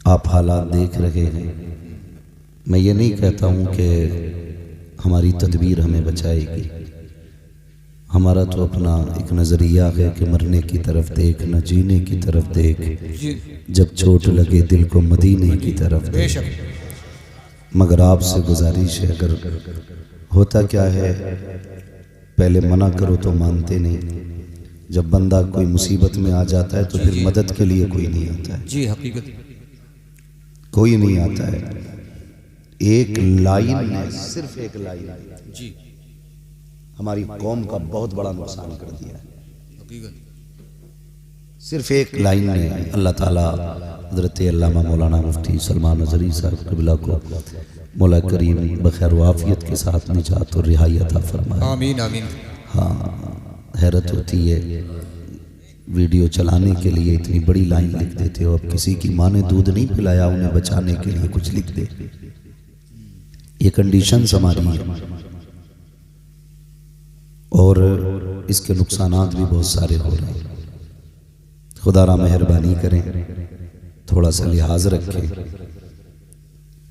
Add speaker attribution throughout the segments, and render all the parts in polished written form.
Speaker 1: आप हालात देख रहे हैं। मैं ये नहीं कहता हूँ कि हमारी तदबीर हमें बचाएगी। हमारा तो अपना एक नज़रिया है कि मरने की तरफ देख न जीने की तरफ देख, जब चोट लगे दिल को मदीने की तरफ देख। मगर आपसे गुजारिश है, अगर होता क्या है, पहले मना करो तो मानते नहीं। जब बंदा कोई मुसीबत में आ जाता है तो फिर मदद के लिए कोई नहीं आता है।
Speaker 2: जी हकीकत
Speaker 1: कोई नहीं आता है। एक लाइन ने, सिर्फ एक लाइन
Speaker 2: जी
Speaker 1: हमारी कौम का बहुत बड़ा नुकसान कर दिया है।
Speaker 2: हकीकत
Speaker 1: सिर्फ एक लाइन ने अल्लाह ताला हज़रत अल्लामा मौलाना मुफ्ती सलमान अज़हरी साहब क़िबला को मौला करीम बखैर व आफियत के साथ निजात और रिहाई अता फरमाए।
Speaker 2: आमीन आमीन।
Speaker 1: हाँ, हैरत होती है, वीडियो चलाने के लिए इतनी बड़ी लाइन लिख देते हो। अब किसी की माँ ने दूध नहीं पिलाया, उन्हें बचाने के लिए कुछ लिख दे। ये कंडीशंस हमारी है और इसके नुकसानात भी बहुत सारे हो रहे हैं। खुदारा मेहरबानी करें, थोड़ा सा लिहाज रखें।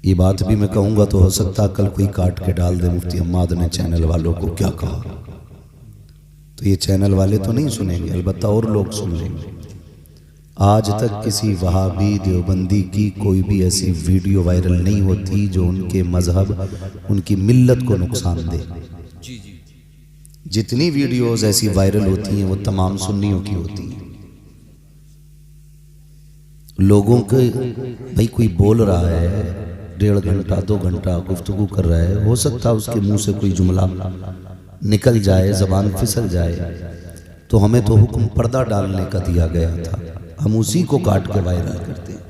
Speaker 1: ये बात भी मैं कहूँगा तो हो सकता कल कोई काट के डाल दे, मुफ्ती हम्माद ने चैनल वालों को क्या कहा। तो ये चैनल वाले तो नहीं सुनेंगे, अलबत्ता और लोग सुन लेंगे। आज तक किसी वहाबी देवबंदी की कोई भी ऐसी वीडियो वायरल नहीं होती जो उनके मजहब, उनकी मिल्लत को नुकसान दे।
Speaker 2: जी जी
Speaker 1: जितनी वीडियोस ऐसी वायरल होती हैं वो तमाम सुन्नियों की होती हैं। लोगों के भाई कोई बोल रहा है 1.5 घंटा 2 घंटा गुफ्तगू कर रहा है, हो सकता है उसके मुंह से कोई जुमला निकल जाए, जबान फिसल जाए, तो हमें तो हुक्म पर्दा डालने का दिया गया था, हम उसी को काट के वायरल करते हैं।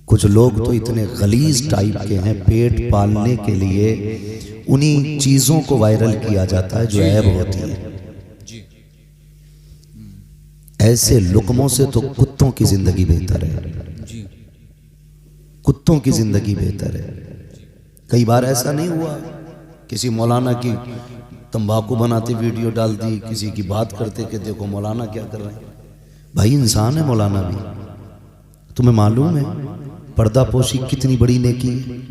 Speaker 1: कुछ लोग तो इतने गलीज टाइप के हैं, पेट पालने के लिए उन्हीं चीजों को वायरल किया जाता है जो ऐब होती है। ऐसे लुकमों से तो कुत्तों की जिंदगी बेहतर है, कुत्तों की जिंदगी बेहतर है। कई बार ऐसा नहीं हुआ, किसी मौलाना की तंबाकू बनाते वीडियो डाल दी, किसी की बात करते कि देखो मौलाना क्या कर रहे हैं। भाई इंसान है मौलाना भी, तुम्हें मालूम है पर्दा पोशी कितनी बड़ी नेकी है।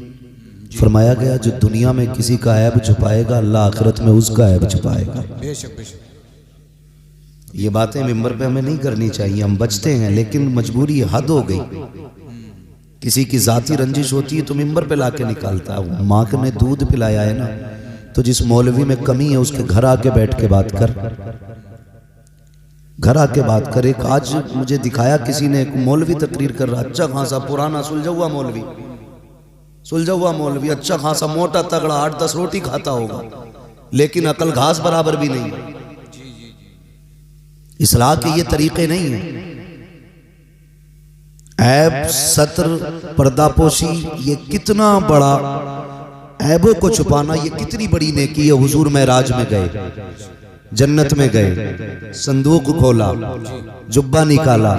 Speaker 1: फरमाया गया जो दुनिया में किसी का ऐब छुपाएगा, अल्लाह आखिरत में उसका ऐब छुपाएगा।
Speaker 2: बेशक बेशक।
Speaker 1: ये बातें मिंबर पे हमें नहीं करनी चाहिए, हम बचते हैं, लेकिन मजबूरी हद हो गई। किसी की जाती रंजिश होती है तो मिंबर पे लाके निकालता है। माँ ने दूध पिलाया है ना, तो जिस मौलवी में कमी है उसके घर आके बैठ के बात कर, घर आके बात कर। एक आज मुझे दिखाया किसी ने, एक मौलवी तकरीर कर रहा, अच्छा खासा पुराना सुलझा हुआ मौलवी, सुलझा हुआ मौलवी, अच्छा खासा मोटा तगड़ा 8-10 रोटी खाता होगा, लेकिन अकल घास बराबर भी नहीं। इस्लाह के ये तरीके नहीं है। ऐब, सत्र, पर्दापोशी, ये कितना बड़ा, ऐबों को छुपाना ये कितनी बड़ी नेकी है। हुजूर महराज में गए, जन्नत में गए, संदूक खोला, जुब्बा निकाला,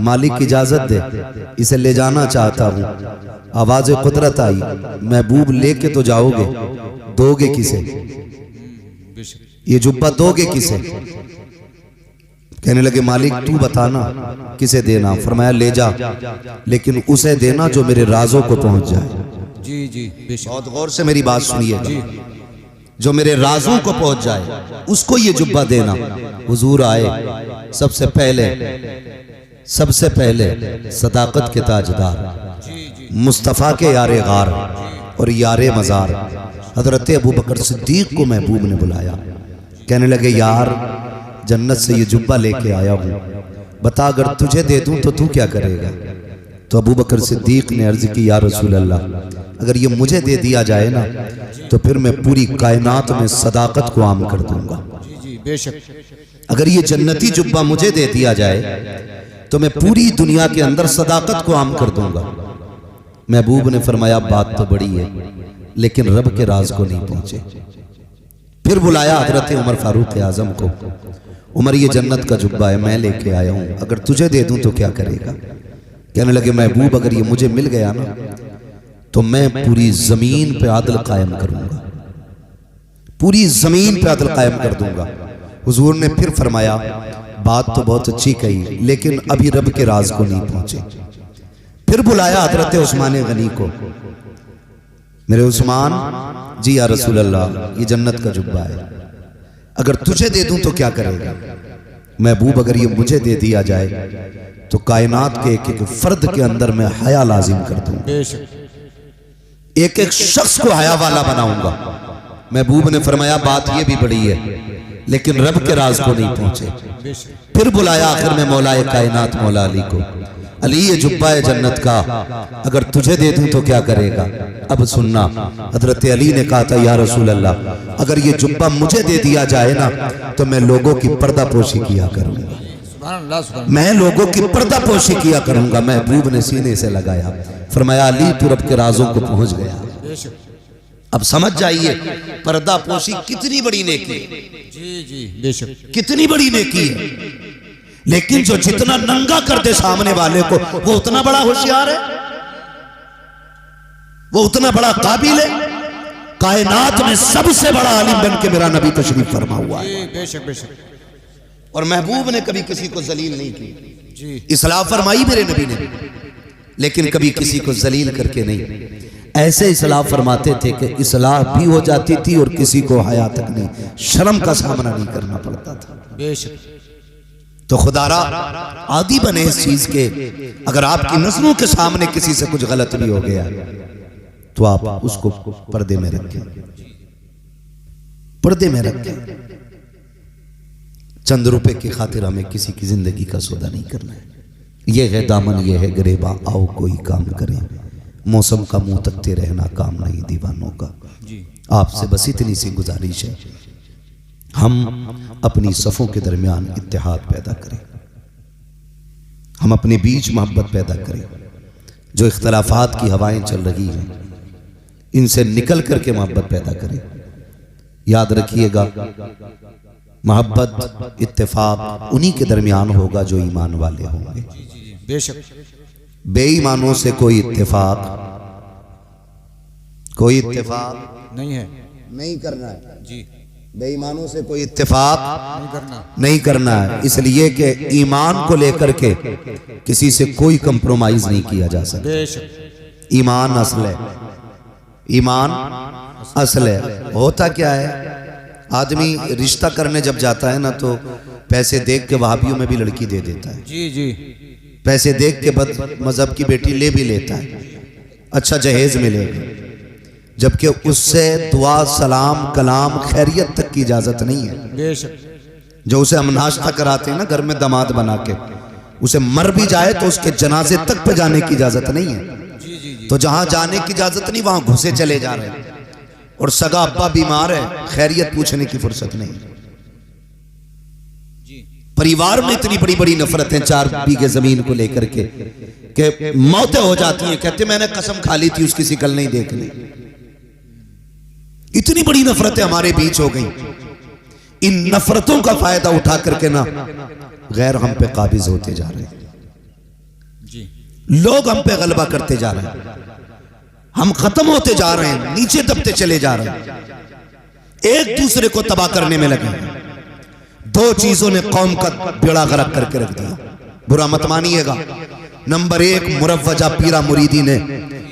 Speaker 1: मालिक इजाजत दे, इसे ले जाना चाहता हूँ। आवाज कुदरत आई, महबूब लेके तो जाओगे, दोगे किसे? ये जुब्बा दोगे किसे? कहने लगे मालिक तू बताना किसे देना। फरमाया ले जा, लेकिन उसे देना जो मेरे राजों को पहुंच जाए।
Speaker 2: जी जी बेशक।
Speaker 1: बहुत गौर से मेरी बात सुनिए, जो मेरे राजों को पहुंच जाए उसको ये जुब्बा देना। हुजूर आए, सबसे पहले सदाकत के ताजदार, मुस्तफ़ा के यारे गार और यारे मज़ार हजरत अबू बकर सिद्दीक को महबूब ने बुलाया। कहने लगे यार जन्नत से ये जुब्बा लेके आया हूँ, बता अगर तुझे दे दूं तो तू क्या करेगा? तो अबू बकर सिद्दीक ने अर्ज की या रसूल अल्लाह, अगर ये मुझे दे दिया जाए ना तो फिर मैं पूरी कायनात में सदाकत को आम कर दूंगा।
Speaker 2: जी बेशक।
Speaker 1: अगर ये जन्नती जुब्बा मुझे दे दिया जाए तो मैं पूरी दुनिया के अंदर सदाकत को आम कर दूंगा। महबूब ने फरमाया बात तो बड़ी है, लेकिन रब के राज को नहीं पहुंचे। फिर बुलाया हजरत उमर फारूक आजम को, उमर ये जन्नत का जुब्बा है, मैं लेके आया हूँ, अगर तुझे दे दूं तो क्या करेगा? कहने लगे महबूब अगर ये मुझे मिल गया ना तो मैं पूरी जमीन पे आदल कायम करूंगा, पूरी जमीन पे आदल कायम कर दूंगा। हुजूर ने फिर फरमाया बात तो बहुत अच्छी कही, लेकिन अभी रब के राज को नहीं पहुंचे। फिर बुलाया हजरत उस्मान गनी को। मेरे उस्मान जी या रसूल अल्लाह, ये जन्नत का जुब्बा है, अगर तुझे दे दूं तो क्या करेगा? महबूब अगर ये मुझे दे दिया जाए तो कायनात के एक एक फर्द के अंदर मैं हया लाजिम कर दूं, एक एक शख्स को हया वाला बनाऊंगा। महबूब ने फरमाया बात ये भी बड़ी है, लेकिन रब के राज को नहीं पहुंचे। फिर बुलाया आखिर में मौलाए कायनात मौला अली को। अली ये जुब्बा है जन्नत का, अगर तुझे दे दूं तो क्या करेगा? अब सुनना, हजरत अली ने कहा था या रसूल अल्लाह, अगर ये जुब्बा मुझे दे दिया जाए ना तो मैं लोगों की पर्दापोशी किया करूंगा, मैं लोगों की पर्दापोशी किया करूंगा। महबूब ने सीने से लगाया, फरमाया अली तू रब के राजों को पहुंच गया। अब समझ जाइए पर्दापोशी कितनी बड़ी नेकी है।
Speaker 2: जी जी बेशक,
Speaker 1: कितनी बड़ी नेकी है। लेकिन जो जितना नंगा कर दे सामने वाले को, वो उतना बड़ा होशियार है, वो उतना बड़ा काबिल है। कायनात में सबसे बड़ा आलिम बन के मेरा नबी तशरीफ फरमा हुआ है।
Speaker 2: बेशक बेशक।
Speaker 1: और महबूब ने कभी किसी को जलील नहीं की
Speaker 2: जी,
Speaker 1: इस्लाह फरमाई मेरे नबी ने, लेकिन कभी किसी को जलील करके नहीं। ऐसे इस्लाह फरमाते थे कि इस्लाह भी हो जाती थी और किसी को हया तक नहीं, शर्म का सामना नहीं करना पड़ता था।
Speaker 2: बेशक।
Speaker 1: तो खुदारा आदि बने इस चीज के, अगर आपकी नजरों के सामने किसी से कुछ गलत भी हो गया तो आप उसको पर्दे में रखें, पर्दे में रखें। चंद रुपए की खातिर हमें किसी की जिंदगी का सौदा नहीं करना है। ये है दामन, ये है गरेबा, आओ कोई काम करें, मौसम का मुंह तकते रहना काम नहीं दीवानों का। आपसे बस इतनी सी गुजारिश है, हम अपनी सफ़ों के दरमियान इत्तेहाद पैदा करें, हम अपने बीच मोहब्बत पैदा करें। जो इख्तलाफात की हवाएं चल रही हैं इनसे निकल करके मोहब्बत पैदा करें। याद रखिएगा मोहब्बत इत्तेफाक उन्हीं के दरमियान होगा जो ईमान वाले होंगे।
Speaker 2: बेशक।
Speaker 1: बेईमानों से कोई इत्तेफाक
Speaker 2: नहीं है,
Speaker 1: नहीं करना है
Speaker 2: जी,
Speaker 1: बेईमानों से कोई इत्तेफाक
Speaker 2: नहीं
Speaker 1: करना है। इसलिए कि ईमान को लेकर के किसी से कोई कंप्रोमाइज नहीं किया जा सकता।
Speaker 2: बेशक।
Speaker 1: ईमान असल है, ईमान असल है। होता क्या है, आदमी रिश्ता करने जब जाता है ना तो पैसे देख के वहाबियों में भी लड़की दे देता है,
Speaker 2: जी जी,
Speaker 1: पैसे देख के बद मजहब की बेटी ले भी लेता है, अच्छा जहेज मिलेगा, जबकि उससे दुआ सलाम कलाम खैरियत तक की इजाजत नहीं है।
Speaker 2: बेशक।
Speaker 1: जो उसे हम नाश्ता कराते हैं ना घर में दामाद बना के, उसे मर भी जाए तो उसके जनाजे तक पे जाने की इजाजत नहीं है।
Speaker 2: जी जी जी।
Speaker 1: तो जहां जाने की इजाजत नहीं वहां घुसे चले जा रहे हैं, और सगा अब्बा बीमार है, खैरियत पूछने की फुर्सत नहीं। परिवार में इतनी बड़ी बड़ी नफरतें 4 बीघे जमीन को लेकर के मौतें हो जाती हैं, कहते मैंने कसम खा ली थी उसकी शिकल नहीं देखनी। इतनी बड़ी नफरतें हमारे बीच हो गई। इन नफरतों का फायदा उठा करके ना गैर हम पे काबिज होते जा रहे हैं,
Speaker 2: जी,
Speaker 1: लोग हम पे गलबा करते जा रहे हैं, हम खत्म होते जा रहे हैं, नीचे दबते चले जा रहे हैं, एक दूसरे को तबाह करने में लगे हैं। 2 चीजों ने कौम का बेड़ा गर्क करके रख दिया, बुरा मत मानिएगा। नंबर 1 मुरव्वजा पीरा मुरीदी ने,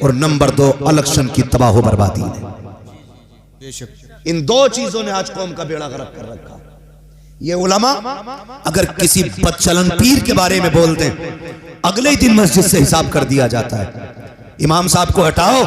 Speaker 1: और नंबर 2 इलेक्शन की तबाह बर्बादी ने।
Speaker 2: बेशक।
Speaker 1: इन 2 चीजों ने आज कौम का बेड़ा गर्क कर रखा। ये उलमा अगर किसी बदचलन पीर के बारे में बोल दें, अगले ही दिन मस्जिद से हिसाब कर दिया जाता है। इमाम साहब को हटाओ,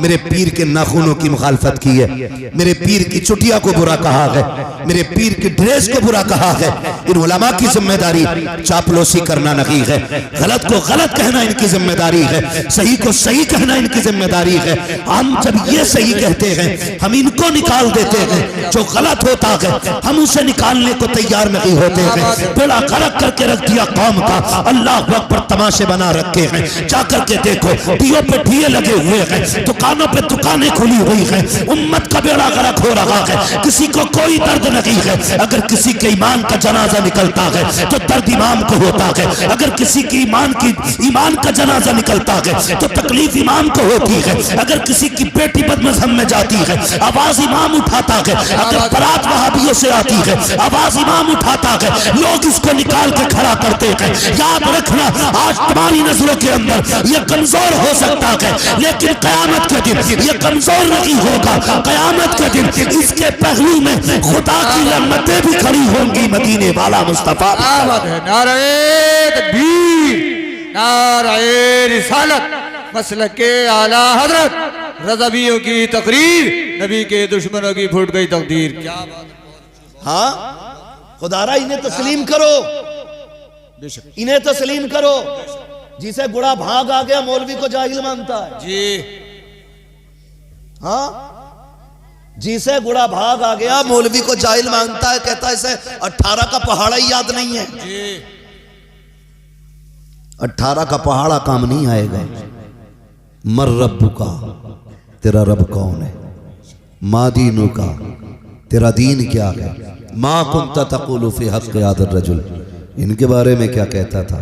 Speaker 1: मेरे पीर के नाखूनों की मुखालफत की है, मेरे पीर की चुटिया को बुरा कहा है, मेरे पीर की ड्रेस को बुरा कहा है। इन उलमा की जिम्मेदारी चापलूसी करना नहीं है, गलत को गलत कहना इनकी जिम्मेदारी है, सही को सही कहना इनकी जिम्मेदारी है। हम जब ये सही कहते हैं हम इनको निकाल देते हैं, जो गलत होता है हम उसे निकालने को तैयार नहीं होते हैं। बेड़ा गर्क करके रख दिया कौम का, अल्लाह अकबर तमाशे बना रखे हैं। जाकर के देखो डीओ पे डीए लगे हुए हैं, तो दुकानों पे दुकानें खुली हुई है, उम्मत का बेड़ा गर्क हो रहा है, किसी को कोई दर्द नहीं है। अगर किसी के ईमान का जनाजा निकलता है तो दर्द इमाम को होता है, अगर किसी की ईमान का जनाजा निकलता है तो तकलीफ इमाम को होती है, अगर किसी की बेटी बदमज़हब में जाती है आवाज इमाम उठाता है, अगर बारात वहाबियों से आती है आवाज इमाम उठाता है, लोग इसको निकाल के खड़ा करते हैं। याद रखना, आज तुम्हारी नजरों के अंदर ये कमजोर हो सकता है, लेकिन कयामत के दिन ये कमजोर नहीं होगा। कयामत के दिन इसके पहलू में खुदा की रहमतें भी खड़ी होंगी। मदीने वाला मुस्तफा
Speaker 2: नारे तकबीर, नारे रिसालत, मसलक के आला हजरत, रज़वियों की तकरीर, नबी के दुश्मनों की फूट गई तकदीर। क्या बात है।
Speaker 1: हाँ खुदारा, इन्हें तस्लीम करो,
Speaker 2: बेशक
Speaker 1: इन्हें तस्लीम करो। जिसे गुड़ा भाग आ गया मौलवी को जाहिल मानता है।
Speaker 2: जी
Speaker 1: हाँ, जिसे गुड़ा भाग आ गया मौलवी को जाहिल मानता है, कहता है इसे 18 का पहाड़ा ही याद नहीं है।
Speaker 2: जी
Speaker 1: 18 का पहाड़ा काम नहीं आएगा। मर रब्बु का, तेरा रब कौन है? मा दीनु का, तेरा दीन क्या है? मा कुंता तक़ूलु फी हक़्क़ि हाज़ा रजुल, इनके बारे में क्या कहता था?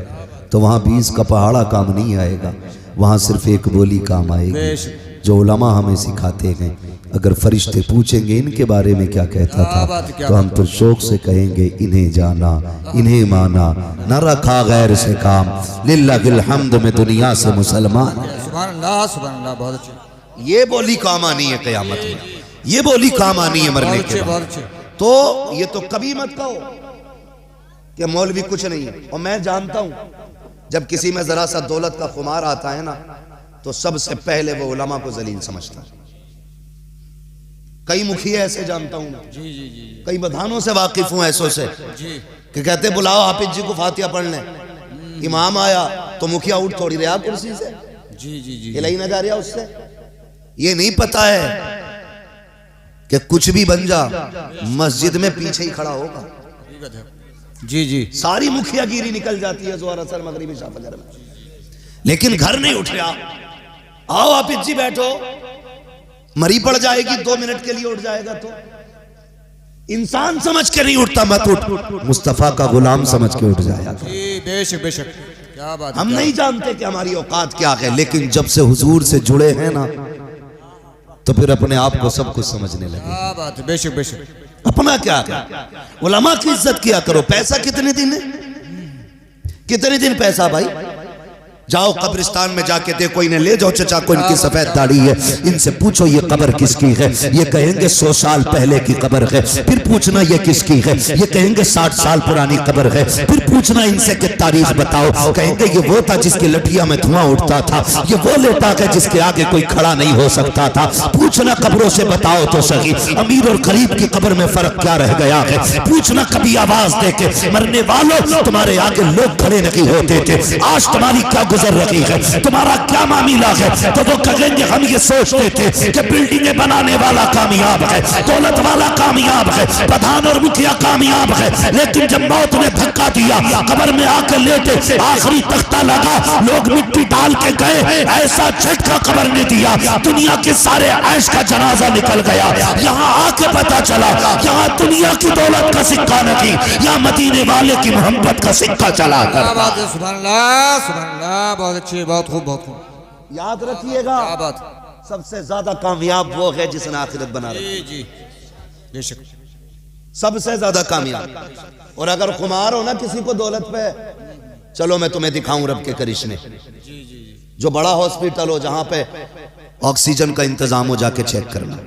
Speaker 1: तो वहाँ 20 का पहाड़ा काम नहीं आएगा, वहाँ सिर्फ एक बोली काम आएगी जो उलमा हमें सिखाते हैं। अगर फरिश्ते पूछेंगे इनके बारे में क्या कहता था, तो हम तो शौक से कहेंगे इन्हें जाना, इन्हें माना, न रखा गैर से काम, लिल्लाहिल हम्द में दुनिया से मुसलमान।
Speaker 2: सुभान अल्लाह, सुभान अल्लाह, बहुत अच्छे।
Speaker 1: ये बोली काम आनी है क़यामत में, ये बोली काम आनी है मरने के बाद। तो ये तो कभी मत कहो कि मौलवी कुछ नहीं है। और मैं जानता हूं जब किसी में जरा सा दौलत का खुमार आता है ना, तो सबसे पहले वो उलमा को जलील समझता है। कई मुखिया ऐसे जानता हूं मैं,
Speaker 2: जी जी जी,
Speaker 1: कई बधानों से वाकिफ हूं ऐसों से
Speaker 2: जी
Speaker 1: कि कहते बुलाओ हाफिज जी को फातिहा पढ़ लें। इमाम आया तो मुखिया उठ थोड़ी रहा कुर्सी से,
Speaker 2: जी जी जी,
Speaker 1: हिलाई ना जा रहा उससे। ये नहीं पता है कि कुछ भी बन जा मस्जिद में पीछे ही खड़ा होगा।
Speaker 2: जी जी,
Speaker 1: सारी मुखियागिरी निकल जाती है ज़ोहर असर मगरिब इशा फजर में, लेकिन घर नहीं उठ रहा। आओ हाफिज जी बैठो, मरी पड़ जाएगी 2 मिनट के लिए उठ जाएगा तो इंसान समझ के नहीं उठता। मत उठ, मुस्तफा का गुलाम समझ के उठ जाएगा।
Speaker 2: जी बेशक बेशक, क्या बात।
Speaker 1: हम नहीं जानते कि हमारी औकात क्या है, लेकिन जब से हुजूर से जुड़े हैं ना, तो फिर अपने आप को सब कुछ समझने लगे।
Speaker 2: क्या बात है, बेशक बेशक।
Speaker 1: अपना क्या है, उलमा की इज्जत किया करो। पैसा कितने दिन है, कितने दिन पैसा भाई? जाओ कब्रिस्तान में जाके देखो, इन्हें ले जाओ चचा को, इनकी सफेद दाढ़ी है, इनसे पूछो ये कब्र किसकी है। ये कहेंगे 100 साल पहले की कब्र है। फिर पूछना ये किसकी है, ये कहेंगे 60 साल पुरानी कब्र है। फिर पूछना इनसे कि तारीख बताओ, कहेंगे ये वो था जिसकी लठिया में धुआं उठता था, ये वो लेता है जिसके आगे कोई खड़ा नहीं हो सकता था। पूछना कब्रों से बताओ तो सही, अमीर और गरीब की कब्र में फर्क क्या रह गया है। पूछना कभी आवाज दे के, मरने वालों तुम्हारे आगे लोग खड़े नहीं होते थे, आज तुम्हारी क्या गुजर रही है, तुम्हारा क्या मामला है। तो वो कहेंगे हम ये सोचते थे कि बिल्डिंगें बनाने वाला कामयाब है, दौलत वाला कामयाब है, प्रधान और मुखिया कामयाब है, लेकिन जब मौत ने धक्का दिया, कब्र में आकर लेटे, आखिरी तख्ता लगा, लोग मिट्टी डाल के गए, ऐसा झटका कब्र ने दिया, दुनिया के सारे ऐश का जनाजा निकल गया। यहाँ आके पता चला यहाँ दुनिया की दौलत का सिक्का नहीं, यहाँ मदीने वाले की मोहब्बत का सिक्का चला।
Speaker 2: क्या बात है, सुभान अल्लाह, सुभान अल्लाह, बहुत अच्छी, बहुत खूब, बहुत खूब।
Speaker 1: याद रखिएगा,
Speaker 2: क्या बात,
Speaker 1: सबसे ज्यादा कामयाब वो है जिसने आखिरत बना रखी।
Speaker 2: जी जी बेशक,
Speaker 1: सबसे ज्यादा कामयाब। और अगर खुमार हो ना किसी को दौलत पे, चलो मैं तुम्हें दिखाऊं रब के करिश्मे। जो बड़ा हॉस्पिटल हो जहां पे ऑक्सीजन का इंतजाम हो, जाके चेक करना।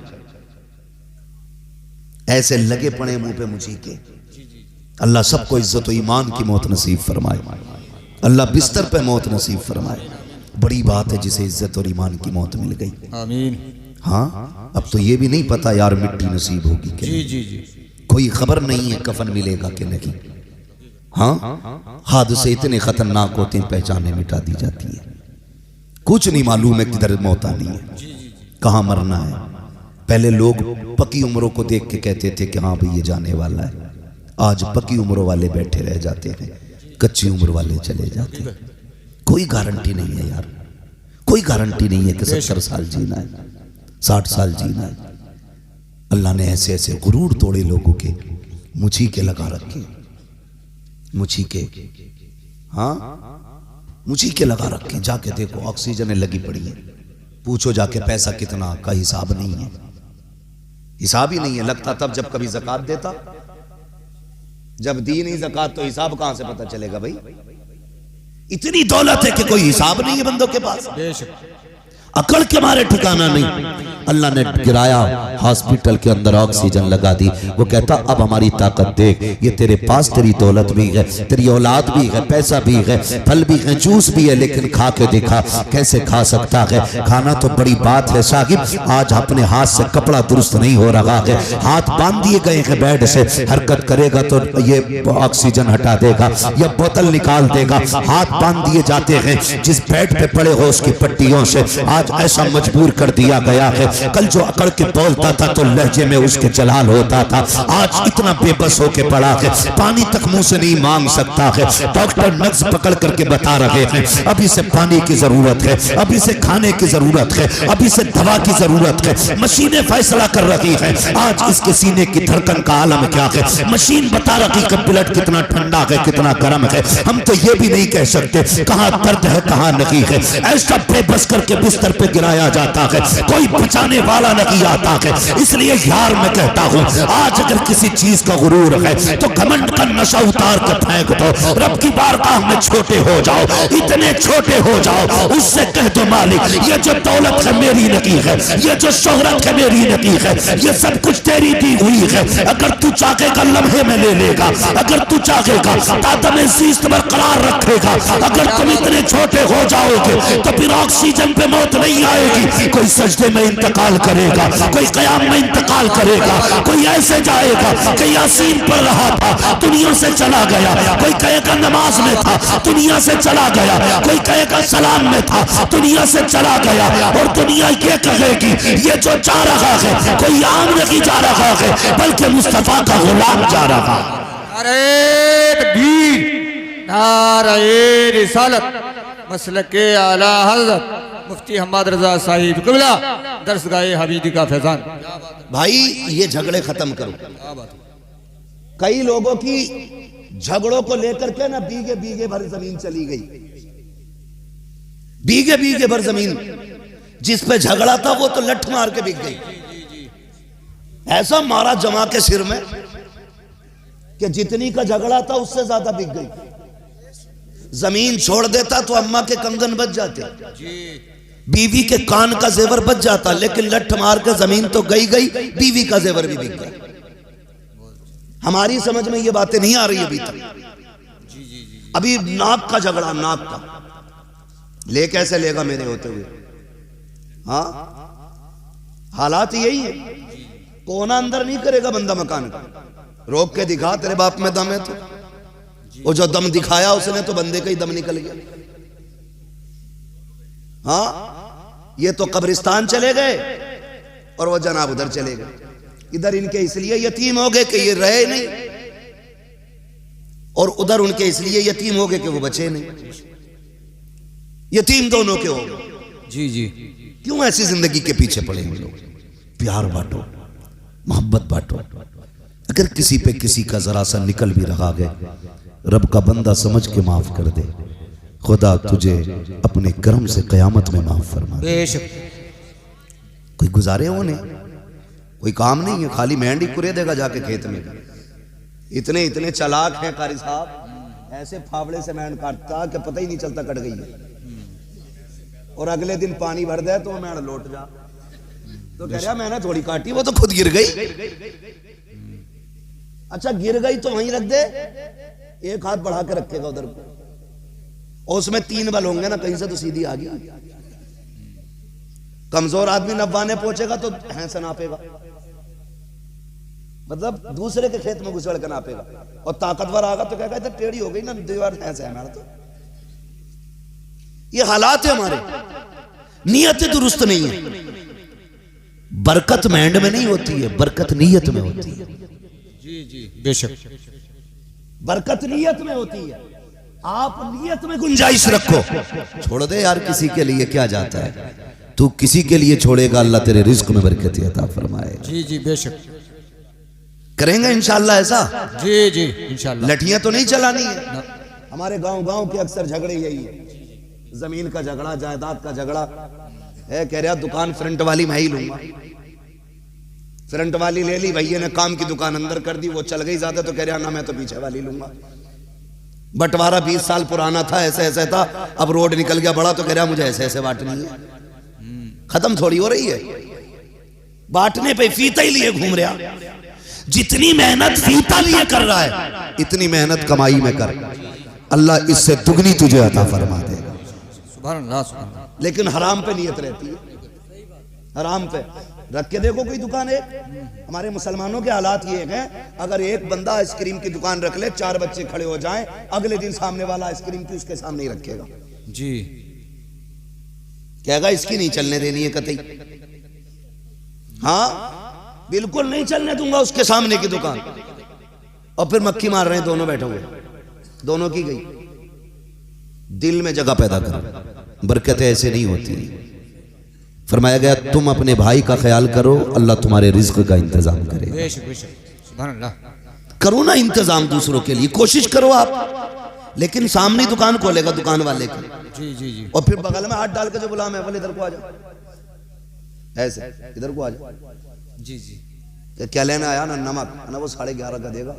Speaker 1: ऐसे लगे पड़े मुंह पे मुझी के। अल्लाह सबको इज्जत और ईमान की मौत नसीब फरमाए, अल्लाह बिस्तर पे मौत नसीब फरमाए। बड़ी बात है जिसे इज्जत और ईमान की मौत मिल गई।
Speaker 2: आमीन।
Speaker 1: हाँ, अब तो ये भी नहीं पता यार मिट्टी नसीब होगी कि
Speaker 2: जी जी जी,
Speaker 1: कोई खबर नहीं है कफन मिलेगा कि नहीं। हाँ, हादसे इतने खतरनाक होते हैं, पहचाने मिटा दी जाती है। कुछ नहीं मालूम है किधर मौत आनी है, कहाँ मरना है। पहले लोग पकी उम्रों को देख के कहते थे कि हाँ भाई ये जाने वाला है। आज पकी उम्रों वाले बैठे रह जाते हैं, कच्ची उम्र वाले चले जाते हैं। कोई गारंटी नहीं है यार, कोई गारंटी नहीं है कि 70 साल जीना है, 60 साल जीना है। अल्लाह ने ऐसे ऐसे गुरूर तोड़े लोगों के, मुझी के लगा रखे, मुझी के, हाँ मुझी के लगा रखे। जाके देखो ऑक्सीजन लगी पड़ी है, पूछो जाके पैसा कितना का हिसाब नहीं है, हिसाब ही नहीं है। लगता तब जब कभी ज़कात देता, जब दी नहीं ज़कात तो हिसाब कहां से पता चलेगा भाई। इतनी दौलत है कि कोई हिसाब नहीं है बंदों के पास, अकड़ के मारे ठिकाना नहीं। अल्लाह ने गिराया हॉस्पिटल के अंदर, ऑक्सीजन लगा दी। वो कहता अब हमारी ताकत देख, ये तेरे पास तेरी दौलत भी है, तेरी औलाद भी है, पैसा भी है, फल भी है, जूस भी है, लेकिन खा के दिखा कैसे खा सकता है। खाना तो बड़ी बात है साहिब, आज अपने हाथ से कपड़ा दुरुस्त नहीं हो रहा है, हाथ बांध दिए गए हैं बेड से, हरकत करेगा तो ये ऑक्सीजन हटा देगा या बोतल निकाल देगा। हाथ बांध दिए जाते हैं, जिस बेड पे पड़े हो उसकी पट्टियों से आज ऐसा मजबूर कर दिया गया है। कल जो अकड़ के बोलता था तो लहजे में उसके जलाल होता था, आज इतना बेबस होके पड़ा है, पानी तक मुंह से नहीं मांग सकता है। डॉक्टर नब्ज पकड़ करके बता रहे हैं अभी से पानी की जरूरत है, अभी से खाने की जरूरत है, अभी से दवा की जरूरत है। मशीनें फैसला कर रही है आज इसके सीने की धड़कन का आलम क्या है। मशीन बता रही है ब्लड कितना ठंडा है, कितना गर्म है। हम तो ये भी नहीं कह सकते कहां दर्द है कहां नहीं है। ऐसा बेबस करके बिस्तर पे गिराया जाता है, कोई बचाने वाला नहीं आता है। इसलिए यार मैं कहता हूं आज अगर किसी चीज का गुरूर है तो घमंड का नशा उतार कर फेंक दो, रब की बारगाह में छोटे हो जाओ, इतने छोटे हो जाओ, उससे कह दो मालिक ये जो दौलत है मेरी नहीं है, ये जो शोहरत है मेरी नहीं है, ये सब कुछ तेरी दी हुई है। अगर तू चाहेगा लम्हे में ले लेगा, अगर तू चाहेगा ताकत में जीस्त बरकरार रखेगा। अगर तुम इतने छोटे हो जाओगे तो फिर ऑक्सीजन पे मौत नहीं आएगी। कोई सजदे में इंतकाल करेगा, कोई कयाम में इंतकाल करेगा, कोई ऐसे जाएगा कि यासीन पढ़ रहा था दुनिया से चला गया, कोई कहेगा नमाज में था दुनिया से चला गया, कोई कहेगा सलाम में था दुनिया से चला गया। और दुनिया ये कहेगी ये जो जा रहा है कोई आम नहीं जा रहा है बल्कि मुस्तफा का गुलाम जा रहा है।
Speaker 2: अरे तकबीर, नारे रिसालत, मसलके आला हज़रत मुफ्ती हम्मद रजा साहिब क़िबला, दरसगाह हबीबी का फैजान।
Speaker 1: भाई ये झगड़े खत्म करो। कई लोगों की झगड़ों को लेकर के ना बीघे बीघे भर जमीन चली गई, बीघे बीघे भर जमीन जिस पे झगड़ा था वो तो लठ मार के बिक गई। ऐसा मारा जमा के सिर में कि जितनी का झगड़ा था उससे ज्यादा बिक गई। जमीन छोड़ देता तो अम्मा के कंगन बच जाते, बीवी के कान का जेवर बच जाता, लेकिन लठ मार के जमीन तो गई गई, बीवी का जेवर भी बिक गया। हमारी समझ में ये बातें नहीं आ रही अभी तक। अभी नाक का झगड़ा, नाक का ले कैसे लेगा मेरे होते हुए। हाँ हालात यही है, कोना अंदर नहीं करेगा बंदा मकान का, रोक के दिखा तेरे बाप में दम है तो। वो जो दम दिखाया उसने तो बंदे का ही दम निकल गया। हाँ ये तो कब्रिस्तान चले गए और वो जनाब उधर चले गए। इधर इनके इसलिए यतीम हो गए कि ये रहे नहीं, और उधर उनके इसलिए यतीम हो गए कि वो बचे नहीं। यतीम दोनों के हो गए।
Speaker 2: जी जी,
Speaker 1: क्यों ऐसी जिंदगी के पीछे पड़े हम लोग। प्यार बांटो, मोहब्बत बांटो। अगर किसी पे किसी का जरा सा निकल भी रहा है, रब का बंदा समझ के माफ कर दे। खुदा तुझे अपने करम से कयामत में माफ फरमा दे। कोई गुजारे होने, कोई काम नहीं है, खाली मेहंदी कुरे देगा जाके खेत में। इतने इतने चालाक हैं कारी साहब, ऐसे फावड़े से मेहंद काटता कि पता ही नहीं चलता कट गई है। और अगले दिन पानी भर दे तो वो मेहंद लौट जा, तो कह रहा मैंने थोड़ी काटी, वो तो खुद गिर गई। अच्छा गिर गई तो वहीं रख दे, एक हाथ बढ़ा के रखेगा उधर को, और उसमें 3 बल होंगे ना, कहीं से तो सीधी आ गई। कमजोर आदमी नब्बाने पहुंचेगा तो भैंस नापेगा, मतलब दूसरे के खेत में घुसड़ के नापेगा। और ताकतवर आगा तो कहेगा इधर टेढ़ी हो गई ना दीवार, भैंस है हमारा। तो ये हालात है हमारे, नीयत दुरुस्त नहीं है। बरकत मेंढ में नहीं होती है, बरकत नीयत में होती है।
Speaker 2: जी जी बेशक,
Speaker 1: बरकत नीयत में होती है। आप नियत में गुंजाइश रखो। छोड़ दे यार, किसी के लिए क्या जाता है, तू किसी के लिए छोड़ेगा, अल्लाह तेरे रिज्क में बरकत अता फरमाए।
Speaker 2: जी जी बेशक
Speaker 1: करेंगे इंशाल्लाह ऐसा।
Speaker 2: जी जी इंशाल्लाह।
Speaker 1: लठियां तो नहीं चलानी है। हमारे गांव के अक्सर झगड़े यही है, जमीन का झगड़ा, जायदाद का झगड़ा है। कह रहा दुकान फ्रंट वाली मैं ही लूंगा, फ्रंट वाली ले ली, भैया ने काम की दुकान अंदर कर दी, वो चल गई ज्यादा, तो कह रहा ना मैं तो पीछे वाली लूंगा। बंटवारा 20 साल पुराना था, ऐसे ऐसे था, अब रोड निकल गया बड़ा, तो कह रहा मुझे ऐसे ऐसे बांटनी है। खत्म थोड़ी हो रही है, बांटने पे फीता ही लिए घूम रहा। जितनी मेहनत फीता लिए कर रहा है, इतनी मेहनत कमाई में कर, अल्लाह इससे दुगनी तुझे अता फरमा देगा।
Speaker 2: सुभान अल्लाह सुभान अल्लाह।
Speaker 1: लेकिन हराम पे नियत रहती है, हराम पे रख के देखो कोई दुकान है। हमारे मुसलमानों के हालात ये हैं, अगर एक बंदा आइसक्रीम की दुकान रख ले, 4 बच्चे खड़े हो जाएं, अगले दिन सामने वाला आइसक्रीम की उसके सामने ही रखेगा।
Speaker 2: जी
Speaker 1: कहेगा इसकी नहीं चलने देनी है कतई। हाँ बिल्कुल नहीं चलने दूंगा उसके सामने की दुकान। और फिर मक्खी मार रहे हैं दोनों बैठे हुए, दोनों की गई। दिल में जगह पैदा करो, बरकतें ऐसे नहीं होती। फरमाया गया तुम अपने भाई का ख्याल करो, अल्लाह तुम्हारे रिज्क का इंतजाम करे।
Speaker 2: बेशक बेशक सुभान अल्लाह।
Speaker 1: करो ना इंतजाम दूसरों के लिए, कोशिश करो आप। लेकिन सामने दुकान खोलेगा दुकान वाले की,
Speaker 2: जी जी जी,
Speaker 1: और फिर बगल में हाथ डाल के जो बुला मैं बोले इधर को आ जाओ, ऐसे इधर को आ जाओ।
Speaker 2: जी जी
Speaker 1: कि क्या लेना आया ना, नमक ना, वो 11.5 का देगा,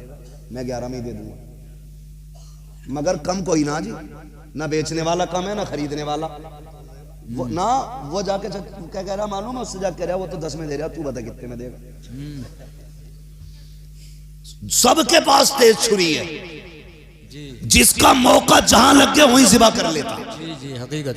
Speaker 1: मैं 11 में ही दे दूंगा। मगर कम कोई ना जी, ना बेचने वाला कम है ना खरीदने वाला। वो ना वो जाके क्या कह रहा मालूम है, उससे जाके कह रहा वो तो 10 में दे रहा, तू बता कितने में देगा। सबके पास तेज छुरी है, जिसका मौका जहां लग गया वहीं जिबा कर लेता।
Speaker 2: जी जी हकीकत।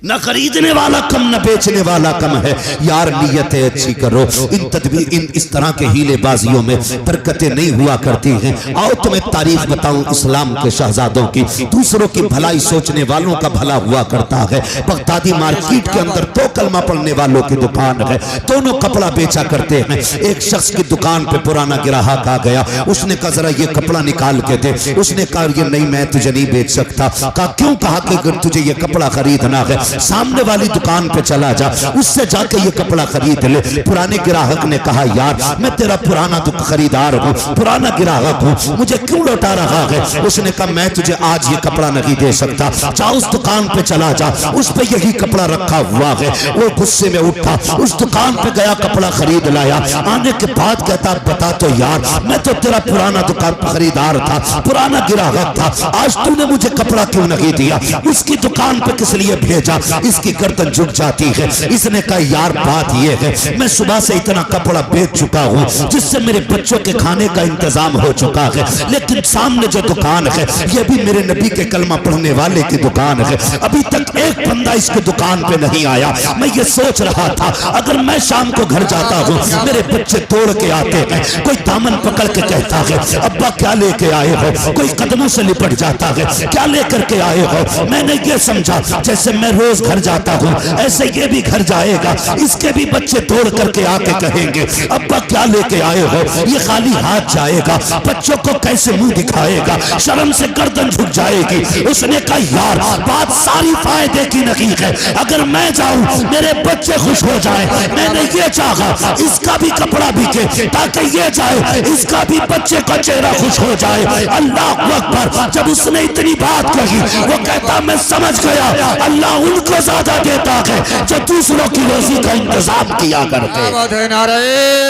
Speaker 1: न खरीदने वाला कम न बेचने वाला कम है। यार नियतें अच्छी करो, इन तदबीर इन इस तरह के हीलेबाजियों में बरकतें नहीं हुआ करती हैं। आओ तुम्हें तारीफ बताऊं इस्लाम के शहजादों की। दूसरों की भलाई सोचने वालों का भला हुआ करता है। बगदादी मार्केट के अंदर 2 कलमा पढ़ने वालों की दुकान है, दोनों कपड़ा बेचा करते हैं। एक शख्स की दुकान पे पुराना ग्राहक आ गया, उसने कहा जरा ये कपड़ा निकाल के दे। उसने कहा ये नहीं मैं तुझे नहीं बेच सकता। कहा क्यों? कहा कि अगर तुझे ये कपड़ा खरीदना है सामने वाली दुकान पे चला जा, उससे जाके ये कपड़ा खरीद ले। पुराने ग्राहक ने कहा यार मैं तेरा पुराना खरीदार हूँ, पुराना ग्राहक हूँ, मुझे क्यों लौटा रहा है? उसने कहा मैं तुझे आज ये कपड़ा नहीं दे सकता, जा उस दुकान पे चला जा, उस पे यही कपड़ा रखा हुआ है। वो गुस्से में उठा, उस दुकान पे गया, कपड़ा खरीद लाया। आने के बाद कहता बता तो यार मैं तो तेरा पुराना दुकान खरीदार था, पुराना ग्राहक था, आज तूने मुझे कपड़ा क्यों नहीं दिया? उसकी दुकान पे किस लिए भेजा? इसकी गर्दन झुक जाती है। इसने कहा यार बात यह है मैं सुबह से इतना कपड़ा बेच चुका हूँ जिससे मेरे बच्चों के खाने का इंतजाम हो चुका है, लेकिन सामने जो दुकान है यह भी मेरे नबी के कलमा पढ़ने वाले की दुकान है। अभी तक एक बंदा इसकी दुकान पे नहीं आया। मैं ये सोच रहा था अगर मैं शाम को घर जाता हूँ, मेरे बच्चे तोड़ के आते हैं, कोई दामन पकड़ के कहता है अब्बा क्या लेके आए हो, कोई कदमों से लिपट जाता है क्या लेकर के आए हो। मैंने ये समझा जैसे मैं रोज घर जाता हूँ ऐसे ये भी घर जाएगा, इसके भी बच्चे तोड़ करके आके कहेंगे अब्बा क्या लेके आए हो। ये खाली हाथ जाएगा, बच्चों को कैसे मुंह दिखाएगा, शर्म से गर्दन झुक जाएगी। उसने कहा यार बात सारी फायदे की नहीं है, अगर मैं जाऊं मेरे बच्चे खुश हो जाए। मैंने ये चाहा इसका भी कपड़ा बिके ताकि ये जाए, इसका भी बच्चे का चेहरा खुश हो जाए। अल्लाह अकबर। जब उसने इतनी बात कही वो कहता मैं समझ गया अल्लाह उनको ज्यादा देता है जो दूसरों की रोजी का इंतजाम किया करते हैं।
Speaker 2: नारे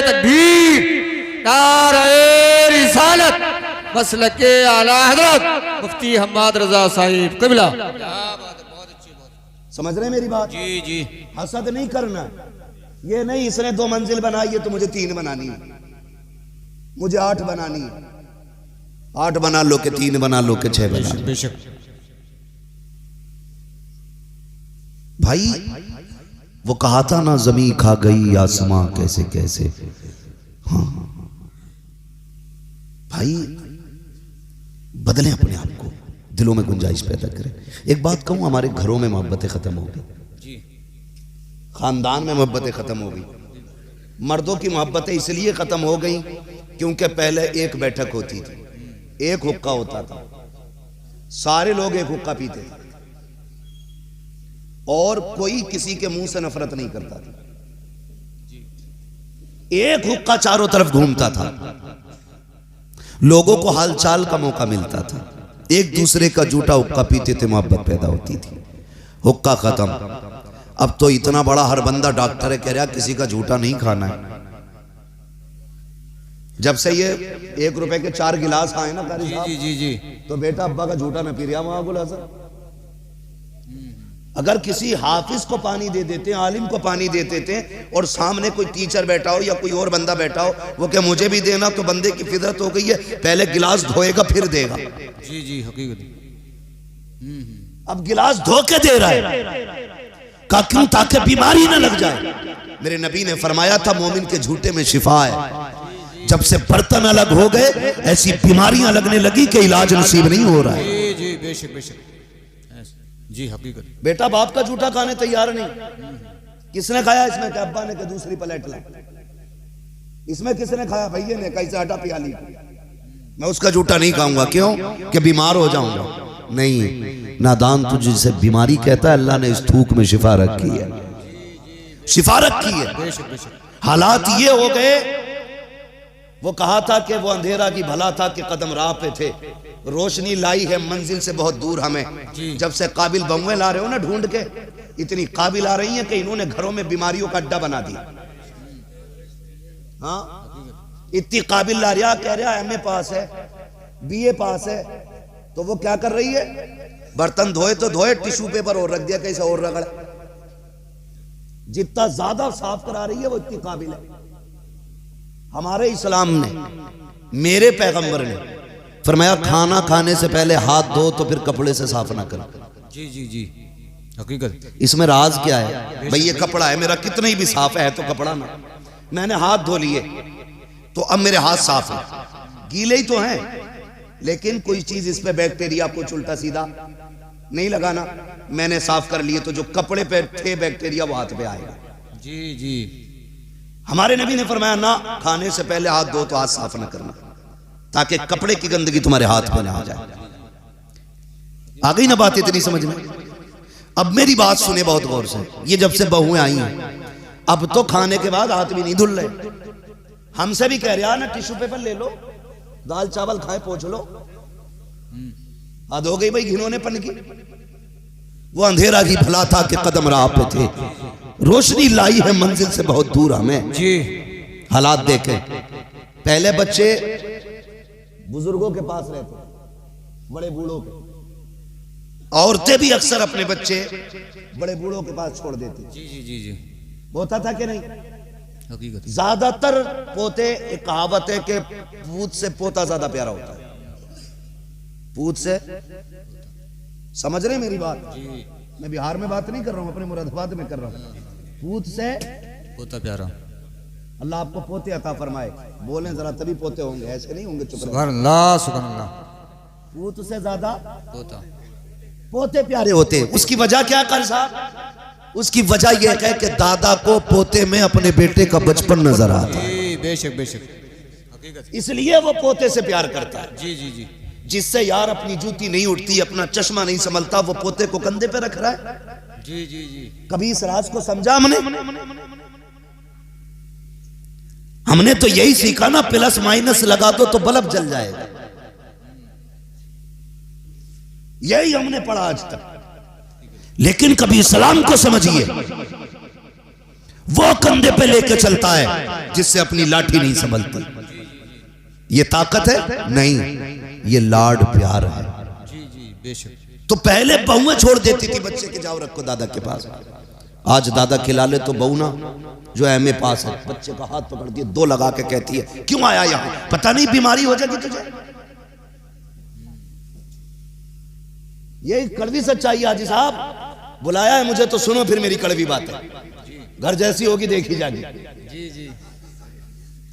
Speaker 2: तकबीर, नारे रिसालत, मसलके आला हजरत मुफ्ती हम्माद रजा साहिब क़िबला।
Speaker 1: समझ रहे मेरी बात?
Speaker 2: जी जी
Speaker 1: हसद नहीं करना। ये नहीं इसने 2 मंजिल बनाई है तो मुझे 3 बनानी है, मुझे 8 बनानी है। 8 बना लो के 3 बना लो के 6 बना लो।
Speaker 2: बेशक
Speaker 1: भाई वो कहा था ना जमीन खा गई आसमां कैसे कैसे। हाँ भाई बदलें अपने आप को, दिलों में गुंजाइश पैदा करें। एक बात कहूं, हमारे घरों में मोहब्बतें खत्म हो गई, खानदान में मोहब्बतें खत्म हो गई। मर्दों की मोहब्बतें इसलिए खत्म हो गई क्योंकि पहले एक बैठक होती थी, एक हुक्का होता था, सारे लोग एक हुक्का पीते थे और कोई किसी के मुंह से नफरत नहीं करता था। एक हुक्का चारों तरफ घूमता था, लोगों को हालचाल का मौका मिलता था, एक दूसरे का जूठा हुक्का पीते थे, मोहब्बत पैदा होती थी। हुक्का खत्म। अब तो इतना बड़ा हर बंदा डॉक्टर है, कह रहा किसी का जूठा नहीं खाना है। जब से ये 1 रुपए के 4 गिलास आए ना कारी साहब,
Speaker 2: जी
Speaker 1: तो बेटा अब्बा का झूठा न पी रहा वहां गुल हसन। अगर किसी हाफिज को पानी दे देते, आलिम को पानी दे देते और सामने कोई टीचर बैठा हो या कोई और बंदा बैठा हो, वो क्या मुझे भी देना, तो बंदे की फितरत हो गई है पहले गिलास धोएगा फिर देगा।
Speaker 2: जी हकीकत।
Speaker 1: अब गिलास धो के दे रहा है का क्यों? ताकि बीमारी ना लग जाए। मेरे नबी ने फरमाया था मोमिन के झूठे में शिफा है। जब से बर्तन अलग हो गए ऐसी बीमारियां लगने लगी कि इलाज नसीब नहीं हो रहा है।
Speaker 2: जी बेशक बेशक जी हकीकत।
Speaker 1: बेटा बाप का जूठा खाने तैयार नहीं। किसने खाया इसमें? कि अब्बा ने, कि दूसरी प्लेट ला। इसमें किसने खाया? भैया ने। कैसे आटा पियाली। मैं उसका जूठा नहीं खाऊंगा। क्यों? कि बीमार हो जाऊंगा। नहीं, नादान तुझे जिसे बीमारी कहता है, अल्लाह ने इस थूक में शिफा रखी है, शिफा रखी है। हालात ये हो गए, वो कहा था कि वो अंधेरा की भला था कि कदम राह पे थे, रोशनी लाई है मंजिल से बहुत दूर हमें। जब से काबिल बमुए ला रहे हो ना ढूंढ के, इतनी काबिल आ रही है कि इन्होंने घरों में बीमारियों का अड्डा बना दिया। हाँ, इतनी काबिल ला रहा, कह रहा एमए पास है, बीए पास है, तो वो क्या कर रही है? बर्तन धोए तो धोए, टिश्यू पेपर और रख दिया, कैसे और रगड़ा। जितना ज्यादा साफ करा रही है वो इतनी काबिल है। हमारे इस्लाम ने, मेरे पैगंबर ने फरमाया खाना खाने से पहले हाथ धो तो फिर कपड़े से साफ ना करो।
Speaker 2: जी हकीकत।
Speaker 1: इसमें राज क्या है? भाई ये कपड़ा है मेरा, कितना ही भी साफ है तो कपड़ा ना, मैंने हाथ धो लिए तो अब मेरे हाथ साफ है, गीले ही तो हैं, लेकिन कोई चीज इस पे बैक्टीरिया कुछ उल्टा सीधा नहीं लगाना, मैंने साफ कर लिए तो जो कपड़े पे थे बैक्टीरिया वो हाथ पे आएगा।
Speaker 2: जी
Speaker 1: हमारे नबी ने फरमाया ना, खाने से पहले हाथ धो तो हाथ साफ ना करना, ताकि कपड़े की गंदगी तुम्हारे हाथ पे ना आ जाए। आ गई ना बात इतनी समझ में? अब मेरी बात सुने बहुत गौर से। ये जब से बहुएं आई हैं, अब तो खाने के बाद हाथ भी नहीं धुल रहे। हमसे भी कह रहे ना टिश्यू पेपर ले लो, दाल चावल खाए पोंछ लो। हद हो गई भाई घिनौने पन की। वो अंधेरा ही भला था कि कदम राह पे थे, रोशनी लाई है मंजिल से बहुत दूर हमें।
Speaker 2: जी
Speaker 1: हालात देखे, पहले बच्चे बुजुर्गों के पास रहते, बड़े बूढ़ों के, औरतें भी अक्सर अपने बच्चे बड़े बूढ़ों के पास छोड़ देती।
Speaker 2: जी
Speaker 1: होता था कि नहीं?
Speaker 2: हकीकत।
Speaker 1: ज्यादातर पोते, एक कहावत है कि पूत से पोता ज्यादा प्यारा होता है। पूत से, समझ रहे मेरी बात? मैं बिहार में बात नहीं कर रहा हूं, अपने मुरादाबाद में कर रहा हूं। पूत से
Speaker 2: पोता प्यारा।
Speaker 1: अल्लाह आपको पोते अता फरमाए। बोलें जरा तभी पोते होंगे, ऐसे नहीं होंगे। चुप
Speaker 2: सुभान अल्लाह सुभान अल्लाह।
Speaker 1: पूत से ज्यादा
Speaker 2: पोता,
Speaker 1: पोते प्यारे होते। उसकी वजह क्या कर साहब? उसकी वजह यह है कि दादा को पोते में अपने बेटे का बचपन नजर आता है।
Speaker 2: बेशक बेशक हकीकत।
Speaker 1: इसलिए वो पोते से प्यार करता है।
Speaker 2: जी
Speaker 1: जिससे यार अपनी जूती नहीं उठती, अपना चश्मा नहीं संभलता, वो पोते को कंधे पे रख रहा है।
Speaker 2: जी
Speaker 1: कभी इस राज को समझा हमने तो यही सीखा ना, प्लस माइनस लगा दो तो बल्ब जल जाएगा। यही हमने पढ़ा आज तक। लेकिन कभी इस्लाम को समझिए, वो कंधे पे लेके चलता है जिससे अपनी लाठी नहीं संभलती। ये ताकत है? नहीं, ये लाड प्यार है।
Speaker 2: जी बेशक।
Speaker 1: तो पहले बहुएं छोड़ देती थी बच्चे के, जाओ रखो दादा के पास। आज दादा खिला ले तो बहू ना, जो एमए पास है, बच्चे का हाथ पकड़ती है, 2 लगा के कहती है क्यों आया यहां, पता नहीं बीमारी हो जाएगी तुझे। ये कड़वी सच्चाई हाजी साहब। बुलाया है मुझे तो सुनो फिर मेरी कड़वी बात है, घर जैसी होगी देखी जाएगी।
Speaker 2: जी